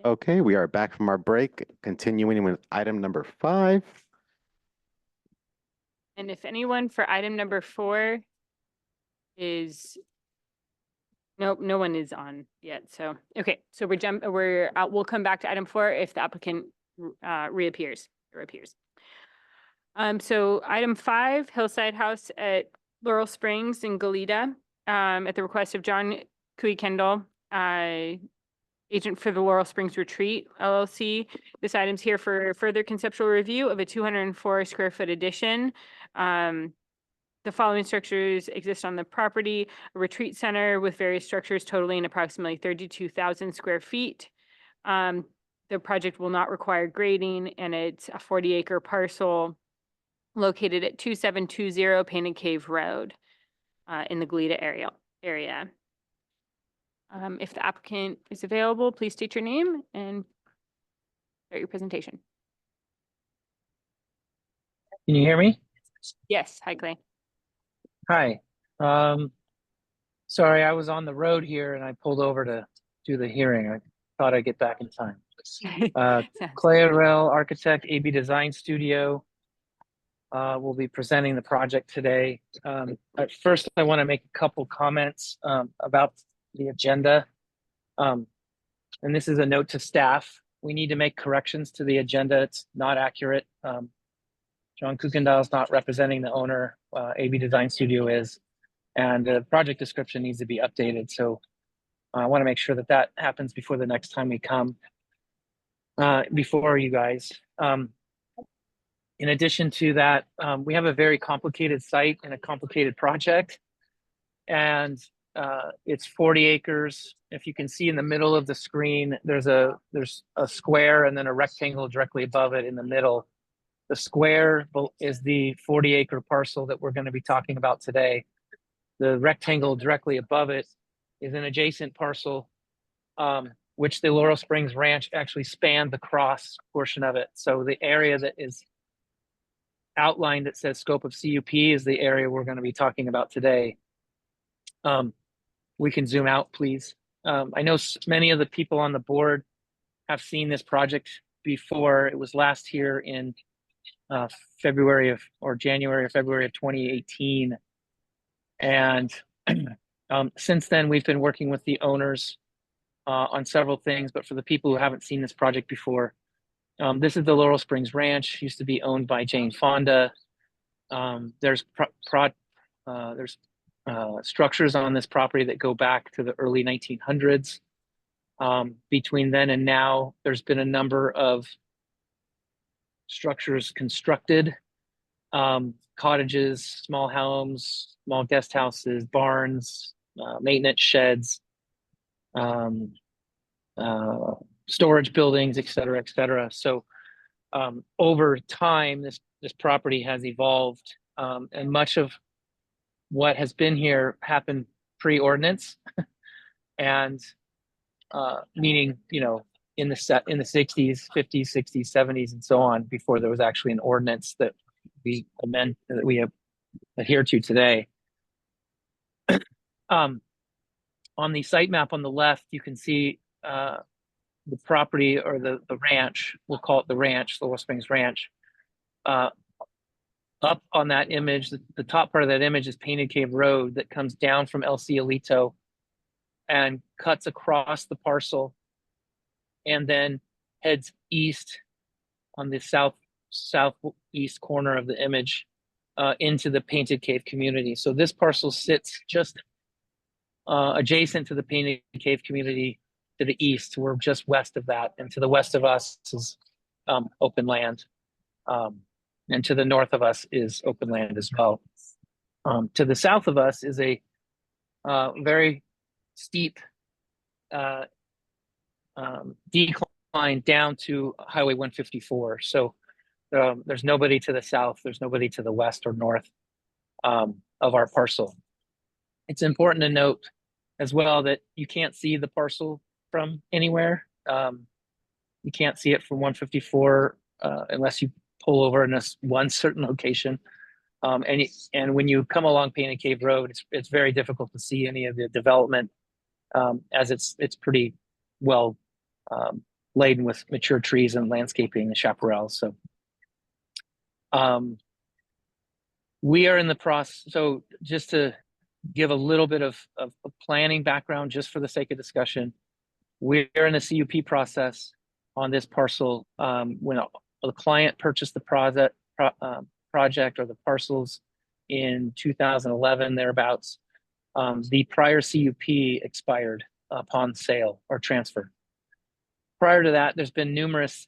Okay, we are back from our break, continuing with item number 5. And if anyone for item number 4 is, nope, no one is on yet. So, okay, so we'll come back to item 4 if the applicant reappears or appears. So item 5, Hillside House at Laurel Springs in Goleta, at the request of John Cooey Kendall, agent for the Laurel Springs Retreat LLC. This item's here for further conceptual review of a 204 square foot addition. The following structures exist on the property: a retreat center with various structures totaling approximately 32,000 square feet. The project will not require grading, and it's a 40-acre parcel located at 2720 Painted Cave Road in the Goleta area. If the applicant is available, please state your name and start your presentation. Can you hear me? Yes, hi Clay. Hi. Sorry, I was on the road here and I pulled over to do the hearing. I thought I'd get back in time. Clay Arell, architect, AB Design Studio. Will be presenting the project today. At first, I want to make a couple comments about the agenda. And this is a note to staff. We need to make corrections to the agenda. It's not accurate. John Kuykendall is not representing the owner. AB Design Studio is. And the project description needs to be updated. So I want to make sure that that happens before the next time we come before you guys. In addition to that, we have a very complicated site and a complicated project. And it's 40 acres. If you can see in the middle of the screen, there's a square and then a rectangle directly above it in the middle. The square is the 40-acre parcel that we're going to be talking about today. The rectangle directly above it is an adjacent parcel, which the Laurel Springs Ranch actually spanned the cross portion of it. So the area that is outlined that says scope of CUP is the area we're going to be talking about today. We can zoom out, please. I know many of the people on the board have seen this project before. It was last here in January or February of 2018. And since then, we've been working with the owners on several things. But for the people who haven't seen this project before, this is the Laurel Springs Ranch, used to be owned by Jane Fonda. There's structures on this property that go back to the early 1900s. Between then and now, there's been a number of structures constructed, cottages, small homes, small guest houses, barns, maintenance sheds, storage buildings, et cetera, et cetera. So over time, this property has evolved, and much of what has been here happened pre-ordinance, and meaning, you know, in the 60s, 50s, 60s, 70s, and so on, before there was actually an ordinance that we have adhered to today. On the site map on the left, you can see the property, or the ranch, we'll call it the ranch, the Laurel Springs Ranch. Up on that image, the top part of that image is Painted Cave Road that comes down from El Cielito and cuts across the parcel and then heads east on the southeast corner of the image into the Painted Cave community. So this parcel sits just adjacent to the Painted Cave community to the east. We're just west of that, and to the west of us is open land. And to the north of us is open land as well. To the south of us is a very steep decline down to Highway 154. So there's nobody to the south, there's nobody to the west or north of our parcel. It's important to note as well that you can't see the parcel from anywhere. You can't see it from 154 unless you pull over in one certain location. And when you come along Painted Cave Road, it's very difficult to see any of the development, as it's pretty well laden with mature trees and landscaping and chaparral. So we are in the process. So just to give a little bit of planning background, just for the sake of discussion, we're in the CUP process on this parcel. When the client purchased the project or the parcels in 2011, thereabouts, the prior CUP expired upon sale or transfer. Prior to that, there's been numerous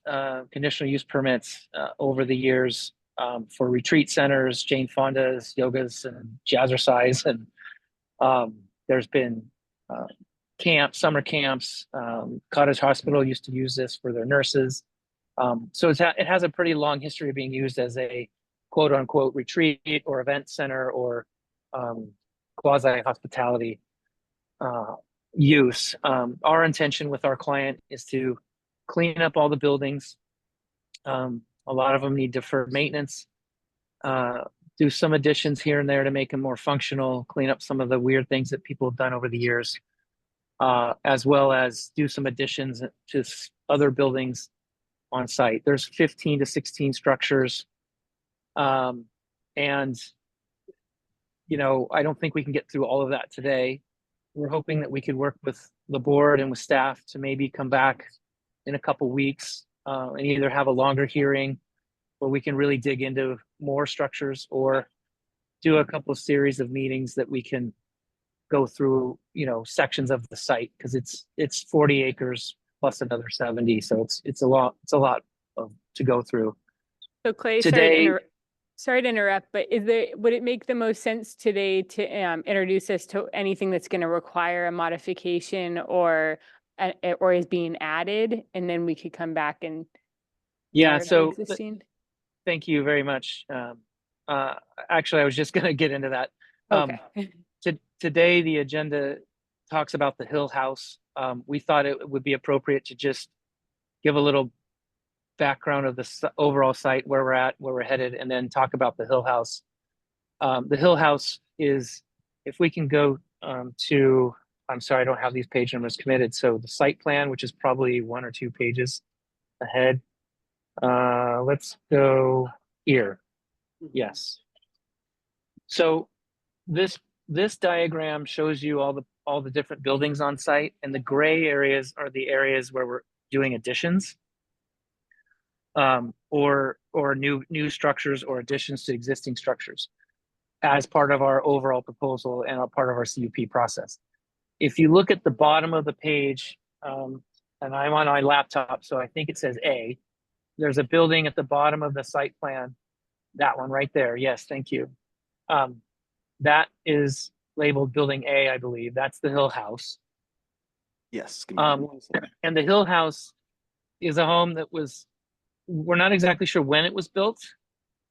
conditional use permits over the years for retreat centers, Jane Fonda's, yogas, and jazzercise, and there's been camps, summer camps. Cottage Hospital used to use this for their nurses. So it has a pretty long history of being used as a quote unquote retreat or event center or quasi hospitality use. Our intention with our client is to clean up all the buildings. A lot of them need deferred maintenance, do some additions here and there to make them more functional, clean up some of the weird things that people have done over the years, as well as do some additions to other buildings on site. There's 15 to 16 structures. And, you know, I don't think we can get through all of that today. We're hoping that we could work with the board and with staff to maybe come back in a couple weeks and either have a longer hearing where we can really dig into more structures, or do a couple of series of meetings that we can go through, you know, sections of the site, because it's 40 acres plus another 70. So it's a lot to go through. So Clay, Today, sorry to interrupt, but would it make the most sense today to introduce us to anything that's going to require a modification or is being added, and then we could come back and yeah. start So existing? thank you very much. Actually, I was just going to get into that. Okay. Today, the agenda talks about the Hill House. We thought it would be appropriate to just give a little background of the overall site, where we're at, where we're headed, and then talk about the Hill House. The Hill House is, if we can go to, I'm sorry, I don't have these page numbers committed. So the site plan, which is probably 1 or 2 pages ahead. Let's go here. Yes. So this diagram shows you all the different buildings on site, and the gray areas are the areas where we're doing additions, or new structures or additions to existing structures as part of our overall proposal and a part of our CUP process. If you look at the bottom of the page, and I'm on my laptop, so I think it says A, there's a building at the bottom of the site plan, that one right there. Yes, thank you. That is labeled Building A, I believe. That's the Hill House. Yes. And the Hill House is a home that we're not exactly sure when it was built.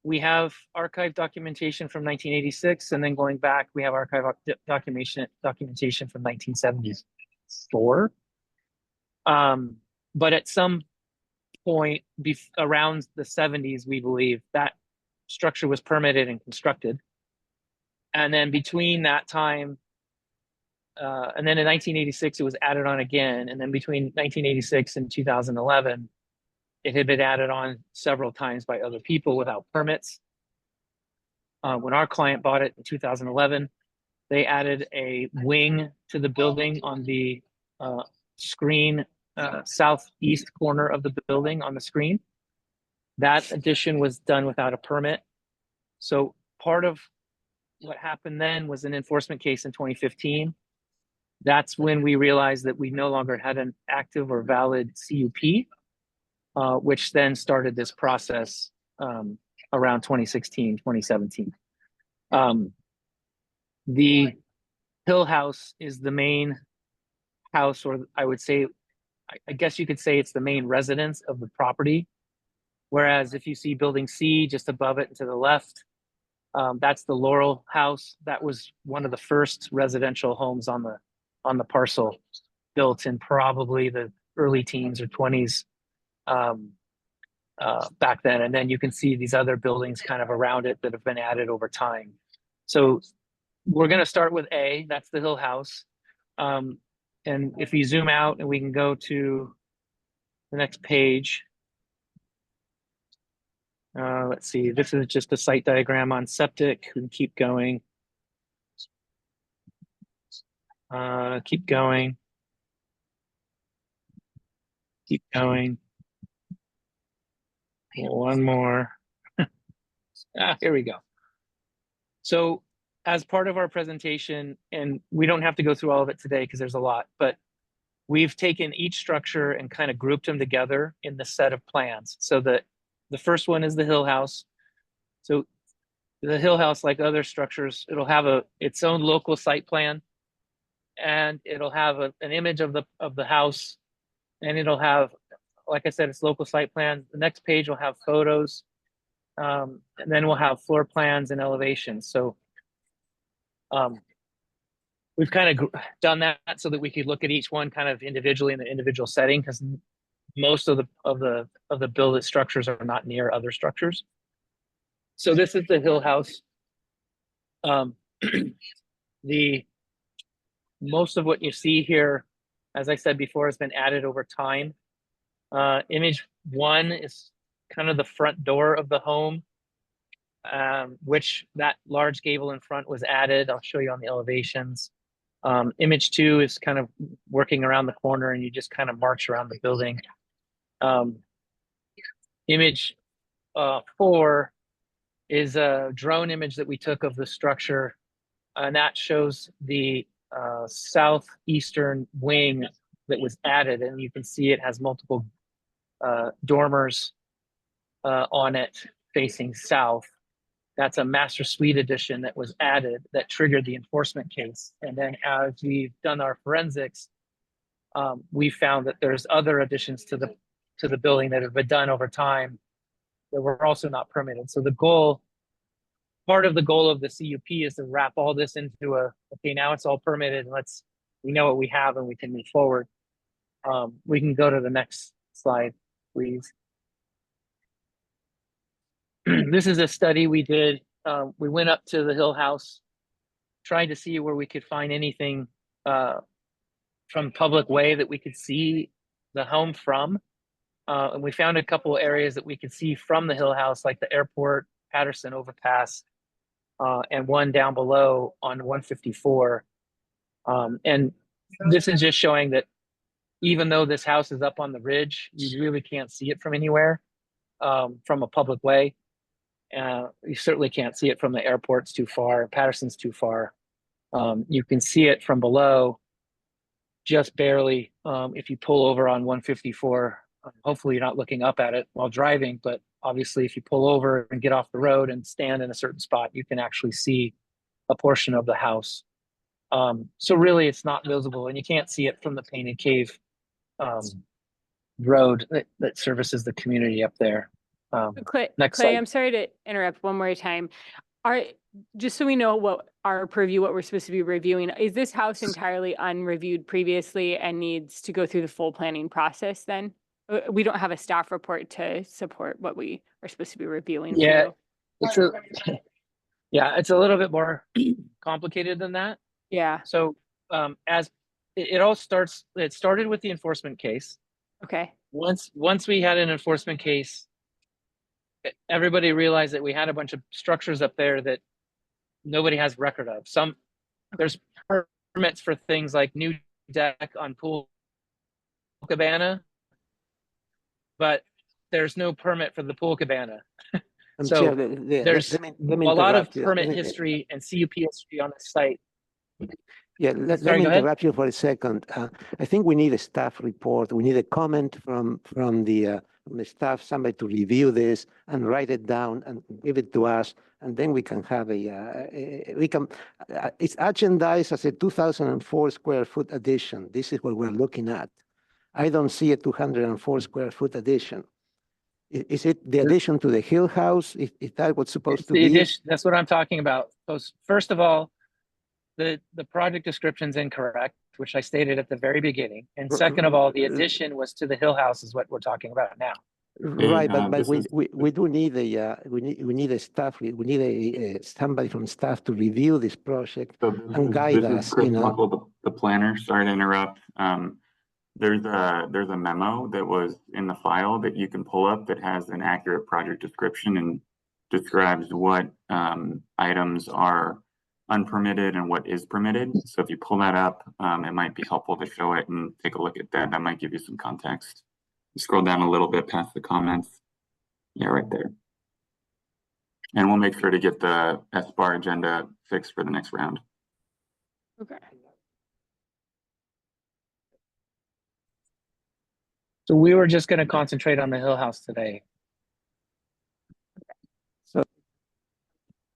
We have archived documentation from 1986, and then going back, we have archived documentation from 1974. But at some point around the 70s, we believe that structure was permitted and constructed. And then between that time, and then in 1986, it was added on again. And then between 1986 and 2011, it had been added on several times by other people without permits. When our client bought it in 2011, they added a wing to the building on the screen, southeast corner of the building on the screen. That addition was done without a permit. So part of what happened then was an enforcement case in 2015. That's when we realized that we no longer had an active or valid CUP, which then started this process around 2016, 2017. The Hill House is the main house, or I would say, I guess you could say it's the main residence of the property. Whereas if you see Building C just above it and to the left, that's the Laurel House. That was one of the first residential homes on the parcel, built in probably the early teens or 20s. back then. And then you can see these other buildings kind of around it that have been added over time. So we're going to start with A, that's the Hill House. And if you zoom out and we can go to the next page. Let's see, this is just a site diagram on septic. We can keep going. Keep going. Keep going. One more. Here we go. So as part of our presentation, and we don't have to go through all of it today because there's a lot, but we've taken each structure and kind of grouped them together in the set of plans. So that the first one is the Hill House. So the Hill House, like other structures, it'll have its own local site plan, and it'll have an image of the house, and it'll have, like I said, it's local site plan. The next page will have photos, and then we'll have floor plans and elevations. So we've kind of done that so that we could look at each one kind of individually in the individual setting, because most of the builded structures are not near other structures. So this is the Hill House. Most of what you see here, as I said before, has been added over time. Image 1 is kind of the front door of the home, which that large gable in front was added. I'll show you on the elevations. Image 2 is kind of working around the corner, and you just kind of march around the building. Image 4 is a drone image that we took of the structure, and that shows the southeastern wing that was added, and you can see it has multiple dormers on it facing south. That's a master suite addition that was added that triggered the enforcement case. And then as we've done our forensics, we found that there's other additions to the building that have been done over time that were also not permitted. So part of the goal of the CUP is to wrap all this into okay, now it's all permitted, and we know what we have and we can move forward. We can go to the next slide, please. This is a study we did. We went up to the Hill House, trying to see where we could find anything from public way that we could see the home from. And we found a couple of areas that we could see from the Hill House, like the airport, Patterson overpass, and one down below on 154. And this is just showing that even though this house is up on the ridge, you really can't see it from anywhere from a public way. You certainly can't see it from the airport. It's too far. Patterson's too far. You can see it from below just barely if you pull over on 154. Hopefully you're not looking up at it while driving, but obviously if you pull over and get off the road and stand in a certain spot, you can actually see a portion of the house. So really it's not visible, and you can't see it from the Painted Cave road that services the community up there. Clay, next Clay, slide. I'm sorry to interrupt one more time. Just so we know what we're supposed to be reviewing, is this house entirely unreviewed previously and needs to go through the full planning process then? We don't have a staff report to support what we are supposed to be reviewing. Yeah, it's a little bit more complicated than that. Yeah. So as it started with the enforcement case. Okay. Once we had an enforcement case, everybody realized that we had a bunch of structures up there that nobody has record of. There's permits for things like new deck on pool cabana, but there's no permit for the pool cabana. So there's let me a lot of interrupt you. permit history and CUP history on the site. Yeah, let Sorry, me go ahead. interrupt you for a second. I think we need a staff report. We need a comment from the staff, somebody to review this and write it down and give it to us, and then we can have it's agendized as a 2004 square foot addition. This is what we're looking at. I don't see a 204 square foot addition. Is it the addition to the Hill House? Is that what's supposed to be? That's what I'm talking about. First of all, the project description's incorrect, which I stated at the very beginning. And second of all, the addition was to the Hill House is what we're talking about now. Right, but this is we do need we need a staff, we need a somebody from staff to review this project so and guide this is us, Chris you know. Muckle, the planner. Sorry to interrupt. There's a memo that was in the file that you can pull up that has an accurate project description and describes what items are unpermitted and what is permitted. So if you pull that up, it might be helpful to show it and take a look at that. That might give you some context. Scroll down a little bit past the comments. Yeah, right there. And we'll make sure to get the SBAR agenda fixed for the next round. Okay. So we were just going to concentrate on the Hill House today. So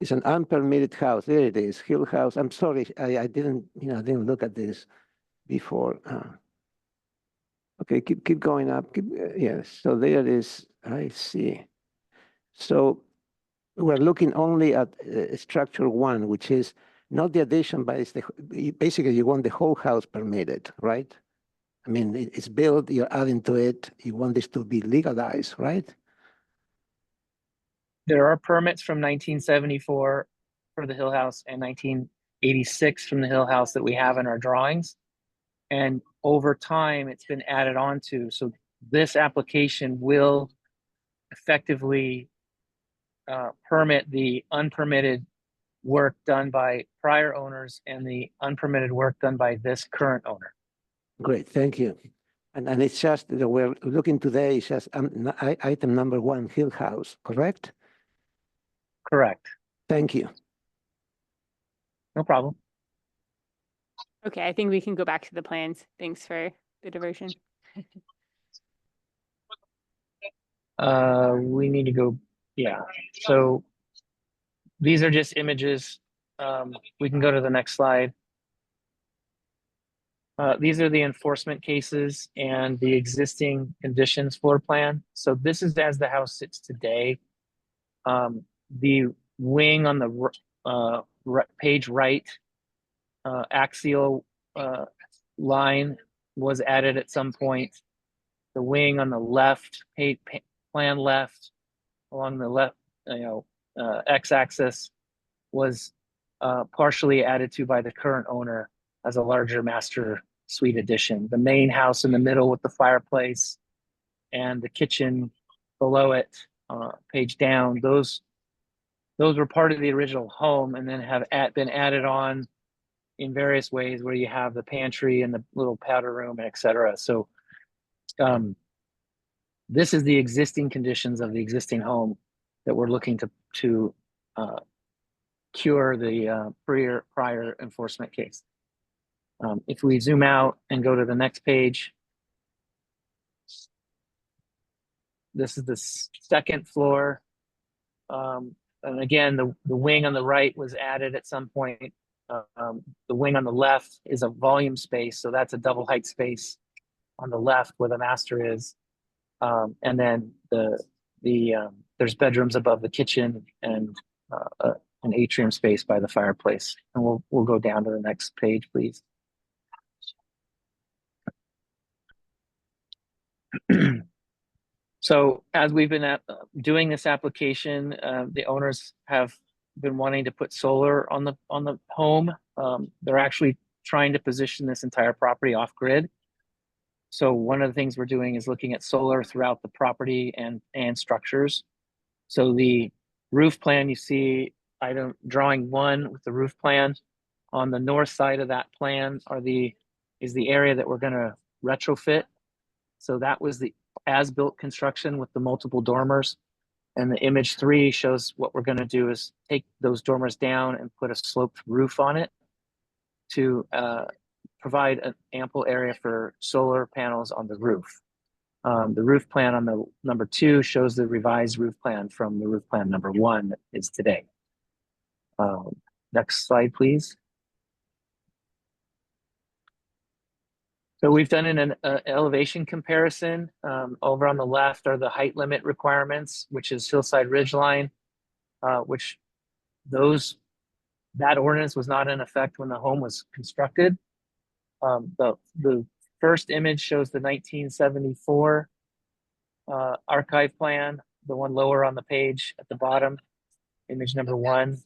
it's an unpermitted house. There it is, Hill House. I'm sorry, I didn't, you know, I didn't look at this before. Okay, keep going up. Yes, so there it is. I see. So we're looking only at structure one, which is not the addition, but it's basically you want the whole house permitted, right? I mean, it's built, you're adding to it, you want this to be legalized, right? There are permits from 1974 for the Hill House and 1986 from the Hill House that we have in our drawings. And over time, it's been added on to. So this application will effectively permit the unpermitted work done by prior owners and the unpermitted work done by this current owner. Great, thank you. And it's just that we're looking today, it's just item number one, Hill House, correct? Correct. Thank you. No problem. Okay, I think we can go back to the plans. Thanks for the diversion. We need to go, yeah. So these are just images. We can go to the next slide. These are the enforcement cases and the existing conditions floor plan. So this is as the house sits today. The wing on the page right, axial line was added at some point. The wing on the left, plan left, along the left, x-axis was partially added to by the current owner as a larger master suite addition. The main house in the middle with the fireplace and the kitchen below it, page down, those were part of the original home and then have been added on in various ways where you have the pantry and the little powder room, et cetera. So this is the existing conditions of the existing home that we're looking to cure the prior enforcement case. If we zoom out and go to the next page, this is the second floor. And again, the wing on the right was added at some point. The wing on the left is a volume space, so that's a double height space on the left where the master is. And then there's bedrooms above the kitchen and an atrium space by the fireplace. And we'll go down to the next page, please. So as we've been doing this application, the owners have been wanting to put solar on the home. They're actually trying to position this entire property off grid. So one of the things we're doing is looking at solar throughout the property and structures. So the roof plan, you see item drawing 1 with the roof plan. On the north side of that plan is the area that we're going to retrofit. So that was the as-built construction with the multiple dormers. And the image 3 shows what we're going to do is take those dormers down and put a sloped roof on it to provide an ample area for solar panels on the roof. The roof plan on the number 2 shows the revised roof plan from the roof plan number 1 that is today. Next slide, please. So we've done an elevation comparison. Over on the left are the height limit requirements, which is hillside ridgeline, which that ordinance was not in effect when the home was constructed. The first image shows the 1974 archive plan, the one lower on the page at the bottom, image number 1.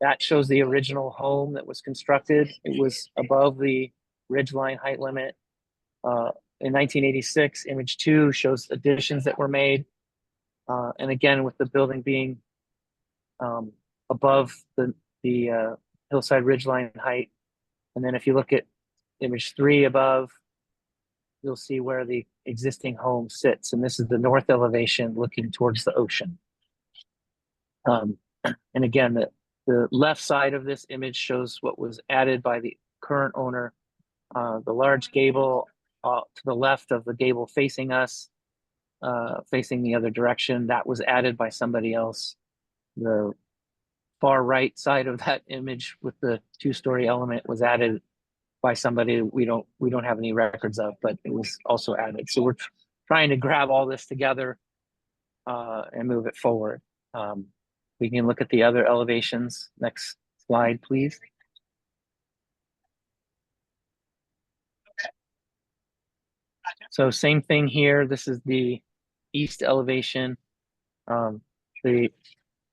That shows the original home that was constructed. It was above the ridgeline height limit. In 1986, image 2 shows additions that were made. And again, with the building being above the hillside ridgeline height. And then if you look at image 3 above, you'll see where the existing home sits. And this is the north elevation looking towards the ocean. And again, the left side of this image shows what was added by the current owner. The large gable to the left of the gable facing us, facing the other direction, that was added by somebody else. The far right side of that image with the 2-story element was added by somebody we don't have any records of, but it was also added. So we're trying to grab all this together and move it forward. We can look at the other elevations. Next slide, please. So same thing here. This is the east elevation. The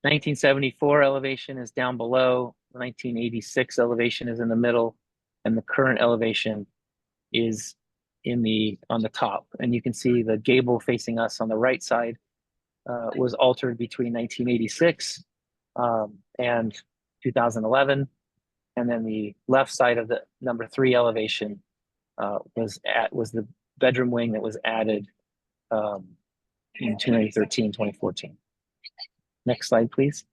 1974 elevation is down below. The 1986 elevation is in the middle, and the current elevation is on the top. And you can see the gable facing us on the right side was altered between 1986 and 2011. And then the left side of the number 3 elevation was the bedroom wing that was added in 2013, 2014. Next slide, please.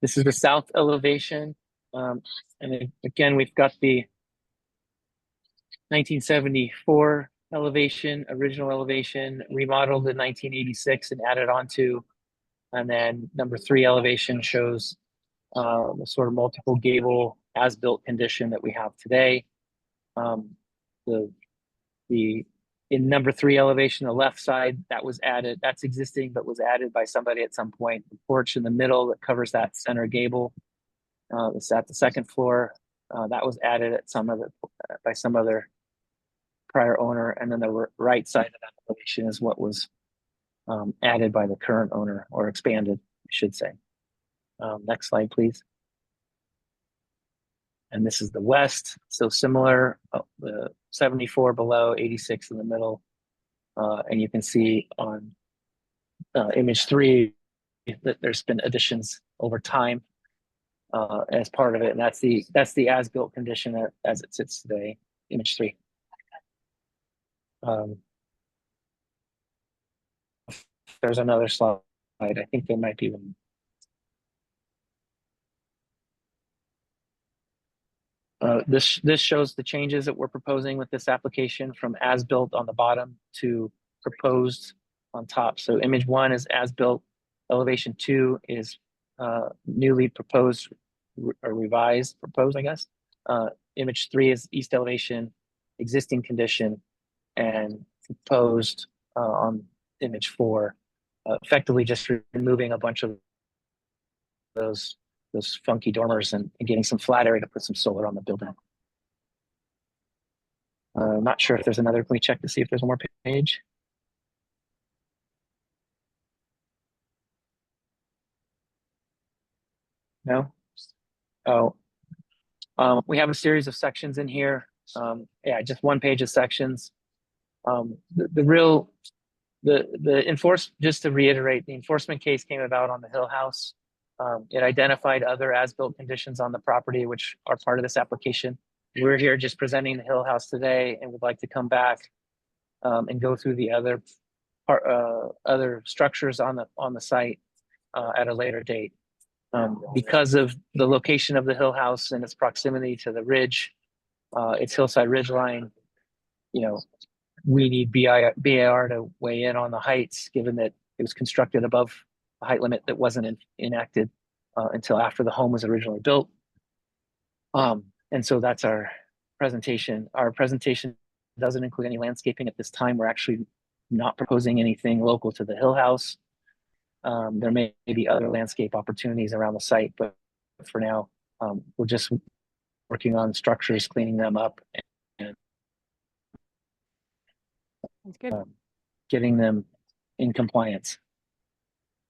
This is the south elevation. And again, we've got the 1974 elevation, original elevation, remodeled in 1986 and added onto. And then number 3 elevation shows the sort of multiple gable as-built condition that we have today. In number 3 elevation, the left side, that was added, that's existing, but was added by somebody at some point. The porch in the middle that covers that center gable, it's at the 2nd floor. That was added at by some other prior owner. And then the right side of that elevation is what was added by the current owner, or expanded, I should say. Next slide, please. And this is the west, so similar, the 74 below, 86 in the middle. And you can see on image 3 that there's been additions over time as part of it. And that's the as-built condition as it sits today, image 3. There's another slide. I think there might be one. This shows the changes that we're proposing with this application, from as-built on the bottom to proposed on top. So image 1 is as-built, elevation 2 is newly proposed or revised, proposed, I guess. Image 3 is east elevation, existing condition, and proposed on image 4, effectively just removing a bunch of those funky dormers and getting some flat area to put some solar on the building. I'm not sure if there's another. Can we check to see if there's one more page? No? Oh, we have a series of sections in here. Yeah, just one page of sections. Just to reiterate, the enforcement case came about on the Hill House. It identified other as-built conditions on the property, which are part of this application. We're here just presenting the Hill House today, and would like to come back and go through the other structures on the site at a later date. Because of the location of the Hill House and its proximity to the ridge, its hillside ridge line, we need BAR to weigh in on the heights, given that it was constructed above a height limit that wasn't enacted until after the home was originally built. And so that's our presentation. Our presentation doesn't include any landscaping at this time. We're actually not proposing anything local to the Hill House. There may be other landscape opportunities around the site, but for now, we're just working on structures, cleaning them up, and That's good. getting them in compliance.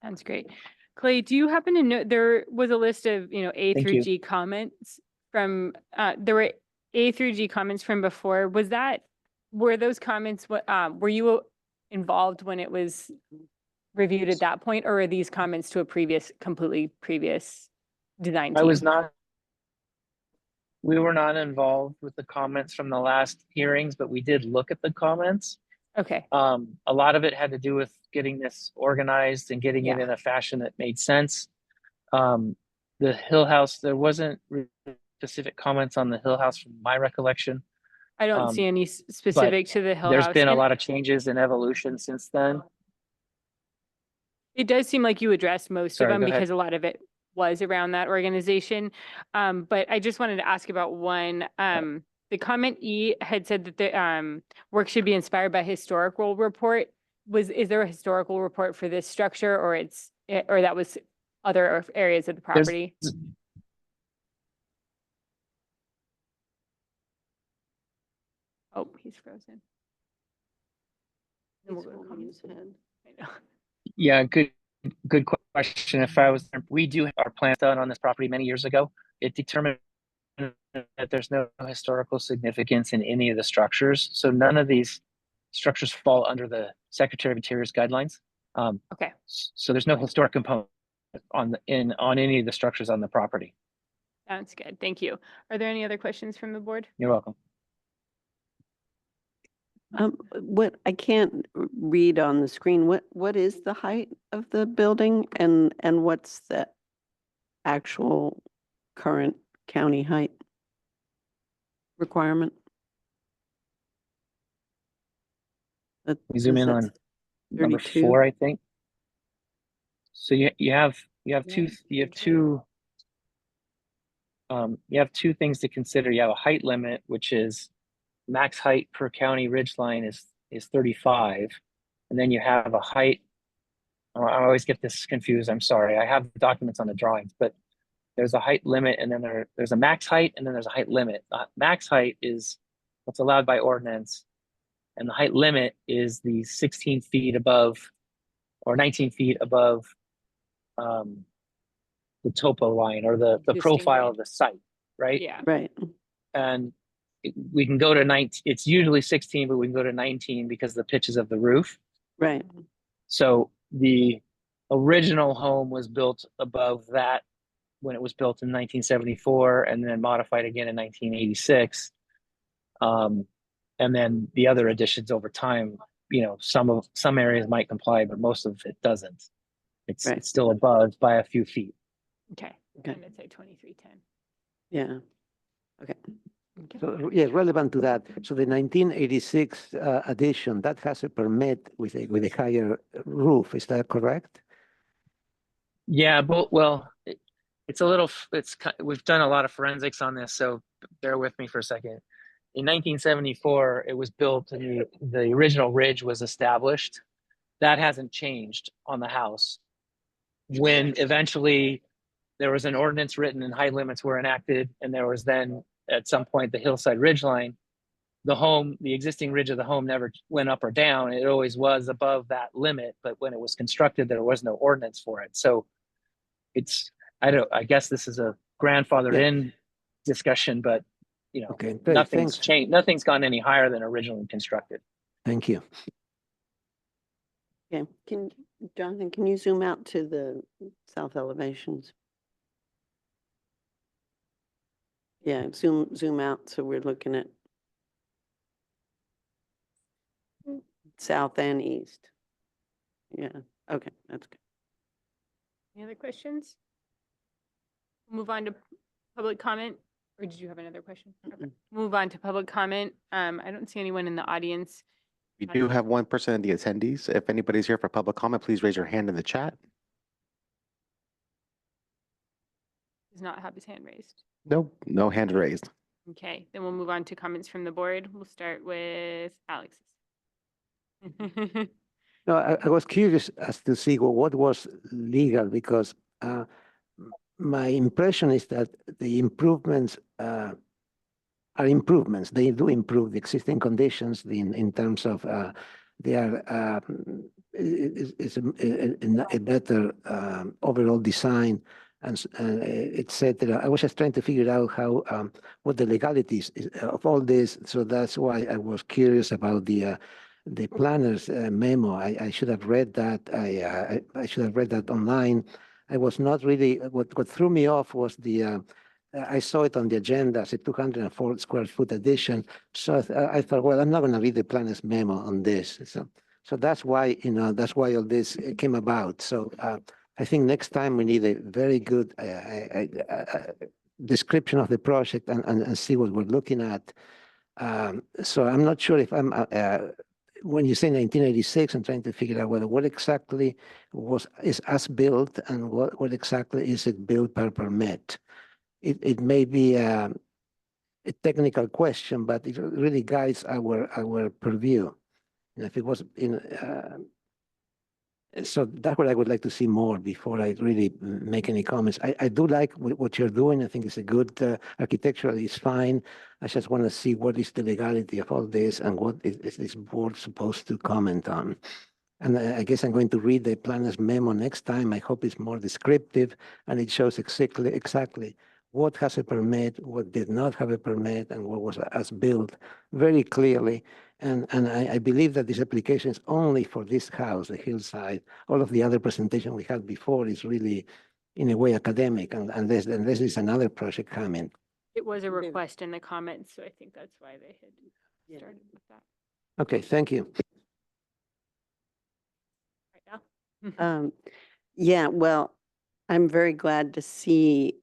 Sounds great. Clay, do you happen to know, there was a list of, A Thank through you. G comments from, there were A through G comments from before. Were those comments, were you involved when it was reviewed at that point, or are these comments to a completely previous design team? We were not involved with the comments from the last hearings, but we did look at the comments. Okay, A lot of it had to do with getting this organized and getting it Yeah. in a fashion that made sense. The Hill House, there wasn't really specific comments on the Hill House from my recollection. I don't see any specific to the Hill There's House. been a and lot of changes and evolution since then. It does seem like you addressed most of Sorry, them go ahead. because a lot of it was around that organization. But I just wanted to ask about one. The comment E had said that the work should be inspired by historical report. Is there a historical report for this structure, or or that was other areas of the There's- property? Oh, he's frozen. Then we'll go to comments. I know. Yeah, good question. If I was, we do have our plan done on this property many years ago. It determined that there's no historical significance in any of the structures. So none of these structures fall under the Secretary of Interior's guidelines. Okay, So there's no historic component on any of the structures on the property. sounds good. Thank you. Are there any other questions from the board? You're welcome. What, I can't read on the screen, what is the height of the building and what's the actual current county height requirement? We zoom in on number 4, I think. So you have two things to consider. You have a height limit, which is max height per county ridgeline is 35. And then you have a height, I always get this confused, I'm sorry. I have the documents on the drawings, but there's a height limit and then there's a max height and then there's a height limit. Max height is what's allowed by ordinance. And the height limit is the 16 feet above or 19 feet above the topo line or the Existing profile grade. of the site, right? Yeah, Right, And we can go to 19, it's usually 16, but we can go to 19 because of the pitches of the roof. right. So the original home was built above that when it was built in 1974 and then modified again in 1986. And then the other additions over time, some areas might comply, but most of it doesn't. It's Right. still above by a few feet. okay. Okay. I'm gonna say 2310. Yeah. Okay. So, yeah, relevant to that. So the 1986 addition, that has a permit with a higher roof, is that correct? Yeah, but we've done a lot of forensics on this, so bear with me for a second. In 1974, it was built and the original ridge was established. That hasn't changed on the house. When eventually there was an ordinance written and height limits were enacted, and there was then at some point the hillside ridge line, the existing ridge of the home never went up or down. It always was above that limit, but when it was constructed, there was no ordinance for it. So I guess this is a grandfathered in discussion, but Okay, great, nothing's thanks. changed. Nothing's gone any higher than originally constructed. Thank you. Okay, Jonathan, can you zoom out to the south elevations? Yeah, zoom out, so we're looking at south and east. Yeah, okay, that's good. Any other questions? Move on to public comment, or did you have another question? Okay. Move on to public comment. I don't see anyone in the audience. We do have one person in the attendees. If anybody's here for public comment, please raise your hand in the chat. Does not have his hand raised. Nope, no hand raised. Okay, then we'll move on to comments from the board. We'll start with Alex. No, I was curious as to see what was legal because my impression is that the improvements are improvements. They do improve the existing conditions in terms of they are, is a better overall design and et cetera. I was just trying to figure out how, what the legalities of all this. So that's why I was curious about the planner's memo. I should have read that. I should have read that online. I was not really, what threw me off was I saw it on the agenda as a 204 square foot addition. So I thought, well, I'm not going to read the planner's memo on this. So that's why, that's why all this came about. So I think next time we need a very good description of the project and see what we're looking at. So I'm not sure if I'm, when you say 1986, I'm trying to figure out what exactly is as built and what exactly is it built per permit. It may be a technical question, but it really guides our purview. And if it was so that's what I would like to see more before I really make any comments. I do like what you're doing. I think it's a good architecturally, it's fine. I just want to see what is the legality of all this and what is this board supposed to comment on. And I guess I'm going to read the planner's memo next time. I hope it's more descriptive and it shows exactly what has a permit, what did not have a permit, and what was as built very clearly. And I believe that this application is only for this house, the hillside. All of the other presentation we had before is really, in a way, academic, and unless there's another project coming. It was a request in the comments, so I think that's why they had started with that. Okay, thank you. Right now. Yeah, well, I'm very glad to see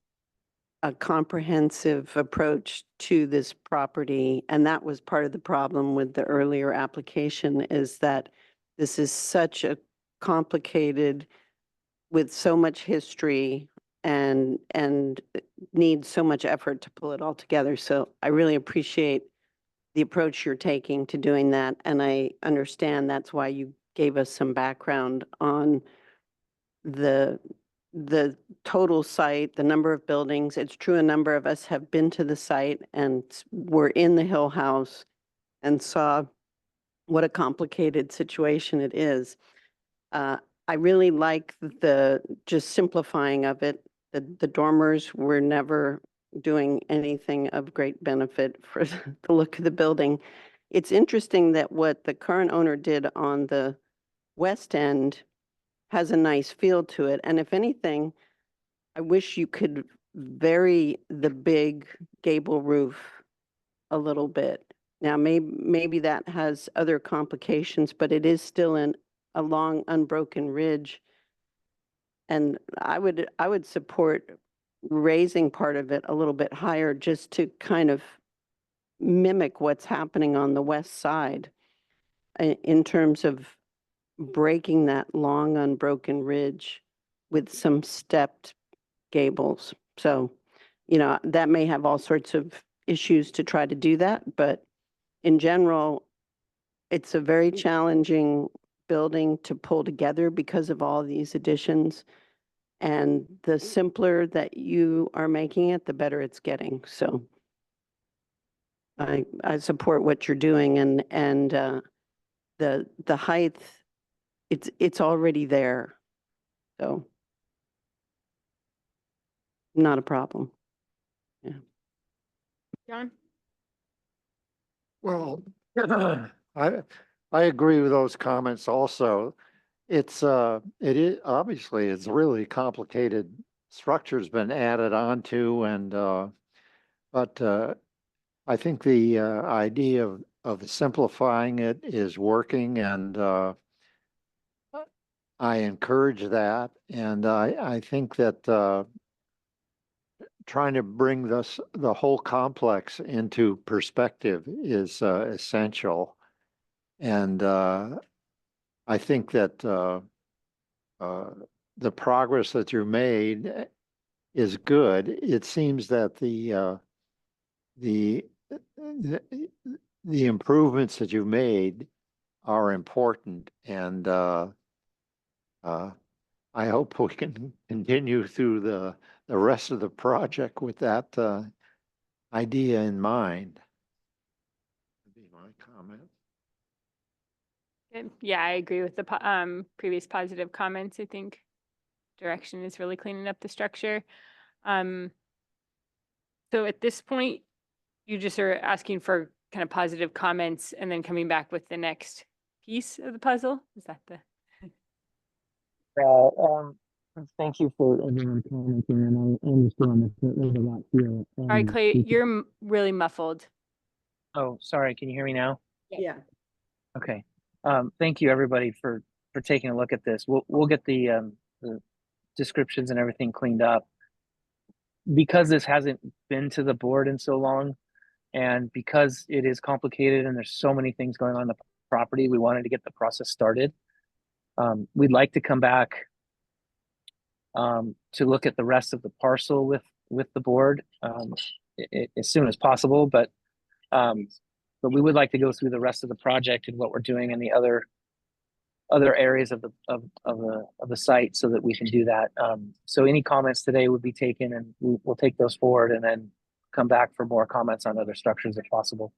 a comprehensive approach to this property. And that was part of the problem with the earlier application, is that this is such a complicated, with so much history and needs so much effort to pull it all together. So I really appreciate the approach you're taking to doing that. And I understand that's why you gave us some background on the total site, the number of buildings. It's true, a number of us have been to the site and were in the Hill House and saw what a complicated situation it is. I really like the just simplifying of it. The dormers were never doing anything of great benefit for the look of the building. It's interesting that what the current owner did on the west end has a nice feel to it. And if anything, I wish you could vary the big gable roof a little bit. Now, maybe that has other complications, but it is still in a long unbroken ridge. And I would support raising part of it a little bit higher just to kind of mimic what's happening on the west side in terms of breaking that long unbroken ridge with some stepped gables. So, that may have all sorts of issues to try to do that, but in general, it's a very challenging building to pull together because of all these additions. And the simpler that you are making it, the better it's getting. So I support what you're doing, and the height, it's already there. So not a problem. Yeah. John? Well, I agree with those comments also. It is obviously it's really complicated structure's been added onto, and but I think the idea of simplifying it is working, and I encourage that, and I think that trying to bring the whole complex into perspective is essential, and I think that the progress that you made is good. It seems that the improvements that you made are important, and I hope we can continue through the rest of the project with that idea in mind. Would be my comment. Good. Yeah, I agree with the previous positive comments. I think direction is really cleaning up the structure. So at this point, you just are asking for kind of positive comments and then coming back with the next piece of the puzzle? Is that the? Thank you for everyone commenting, and I understand that there's a lot here. All right, Clay, we- you're really muffled. Oh, sorry, can you hear me now? Yeah. Okay. Thank you, everybody, for taking a look at this. We'll get the descriptions and everything cleaned up. Because this hasn't been to the board in so long, and because it is complicated and there's so many things going on in the property, we wanted to get the process started. We'd like to come back to look at the rest of the parcel with the board as soon as possible, but we would like to go through the rest of the project and what we're doing in the other areas of the site so that we can do that. So any comments today would be taken, and we'll take those forward and then come back for more comments on other structures if possible.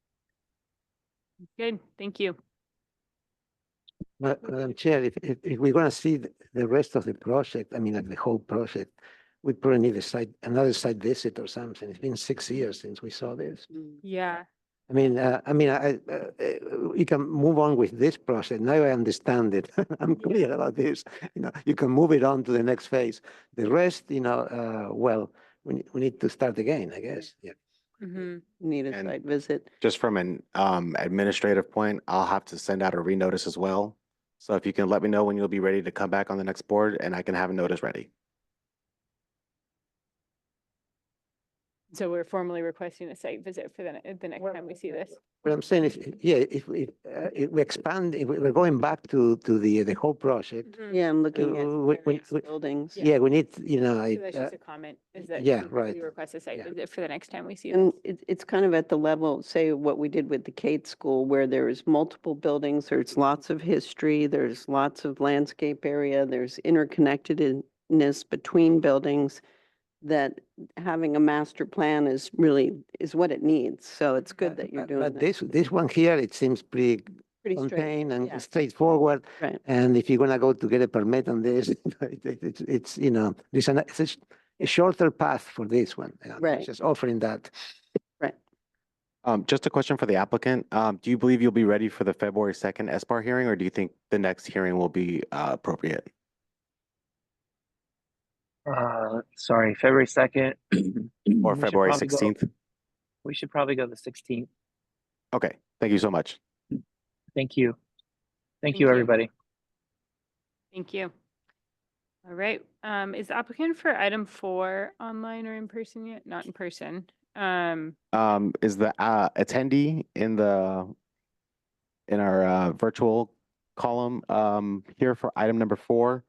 Good, thank you. Madam Chair, if we're gonna see the rest of the project, I mean, like the whole project, we probably need another site visit or something. It's been 6 years since we saw this. Yeah, I mean, you can move on with this project. Now I understand it. I'm clear about this. You know, you can move it on to the next phase. The rest, well, we need to start again, I guess. Yeah. mm-hmm. Need a And- site visit. Just from an administrative point, I'll have to send out a renotice as well. So if you can let me know when you'll be ready to come back on the next board, and I can have a notice ready. So we're formally requesting a site visit for the next time we see this. What I'm saying is, yeah, if we expand, if we're going back to the whole project, Mhm. Yeah, I'm looking we- at we- various we- buildings. yeah, we need, So that's just a comment, is that yeah, we right. request a site Yeah. visit for the next time we see And this. it's kind of at the level, say, what we did with the Kate School, where there's multiple buildings, there's lots of history, there's lots of landscape area, there's interconnectedness between buildings, that having a master plan is what it needs. So it's good that you're doing But that. this one here, it seems pretty Pretty straight. contained yeah. and straightforward. Right. And if you're gonna go to get a permit on this, it's there's a shorter path for this one. Right. Just offering that. Right. Just a question for the applicant. Do you believe you'll be ready for the February 2nd SBAR hearing, or do you think the next hearing will be appropriate? Sorry, February 2nd. Or February 16th? We should probably go the 16th. Okay, thank you so much. Thank you. Thank Thank you, you. everybody. Thank you. All right, is the applicant for item 4 online or in person yet? Not in person. Is the attendee in our virtual column here for item number 4,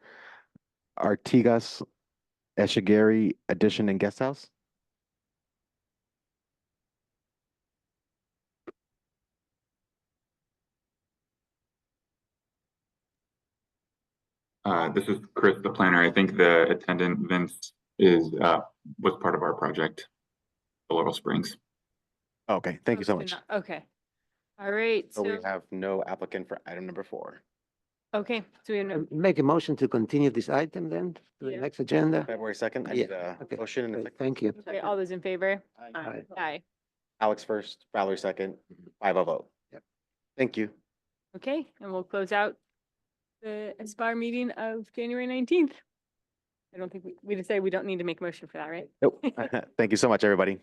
Artigas Eshigari Addition and Guest House? This is Chris, the planner. I think the attendant Vince was part of our project, Laurel Springs. Okay, thank you so much. Okay. All right, So we so, have no applicant for item number 4. okay, so we have no, Make a motion to continue this item then to the Yeah. next agenda. February 2nd, I Yeah, need a okay. motion and a Okay, second. thank you. okay, all those in favor? Aye. Aye. Alex first, Valerie second, 5-0 vote. Yep. Thank you. Okay, and we'll close out the SBAR meeting of January 19th. I don't think we decided we don't need to make a motion for that, right? Nope. Thank you so much, everybody.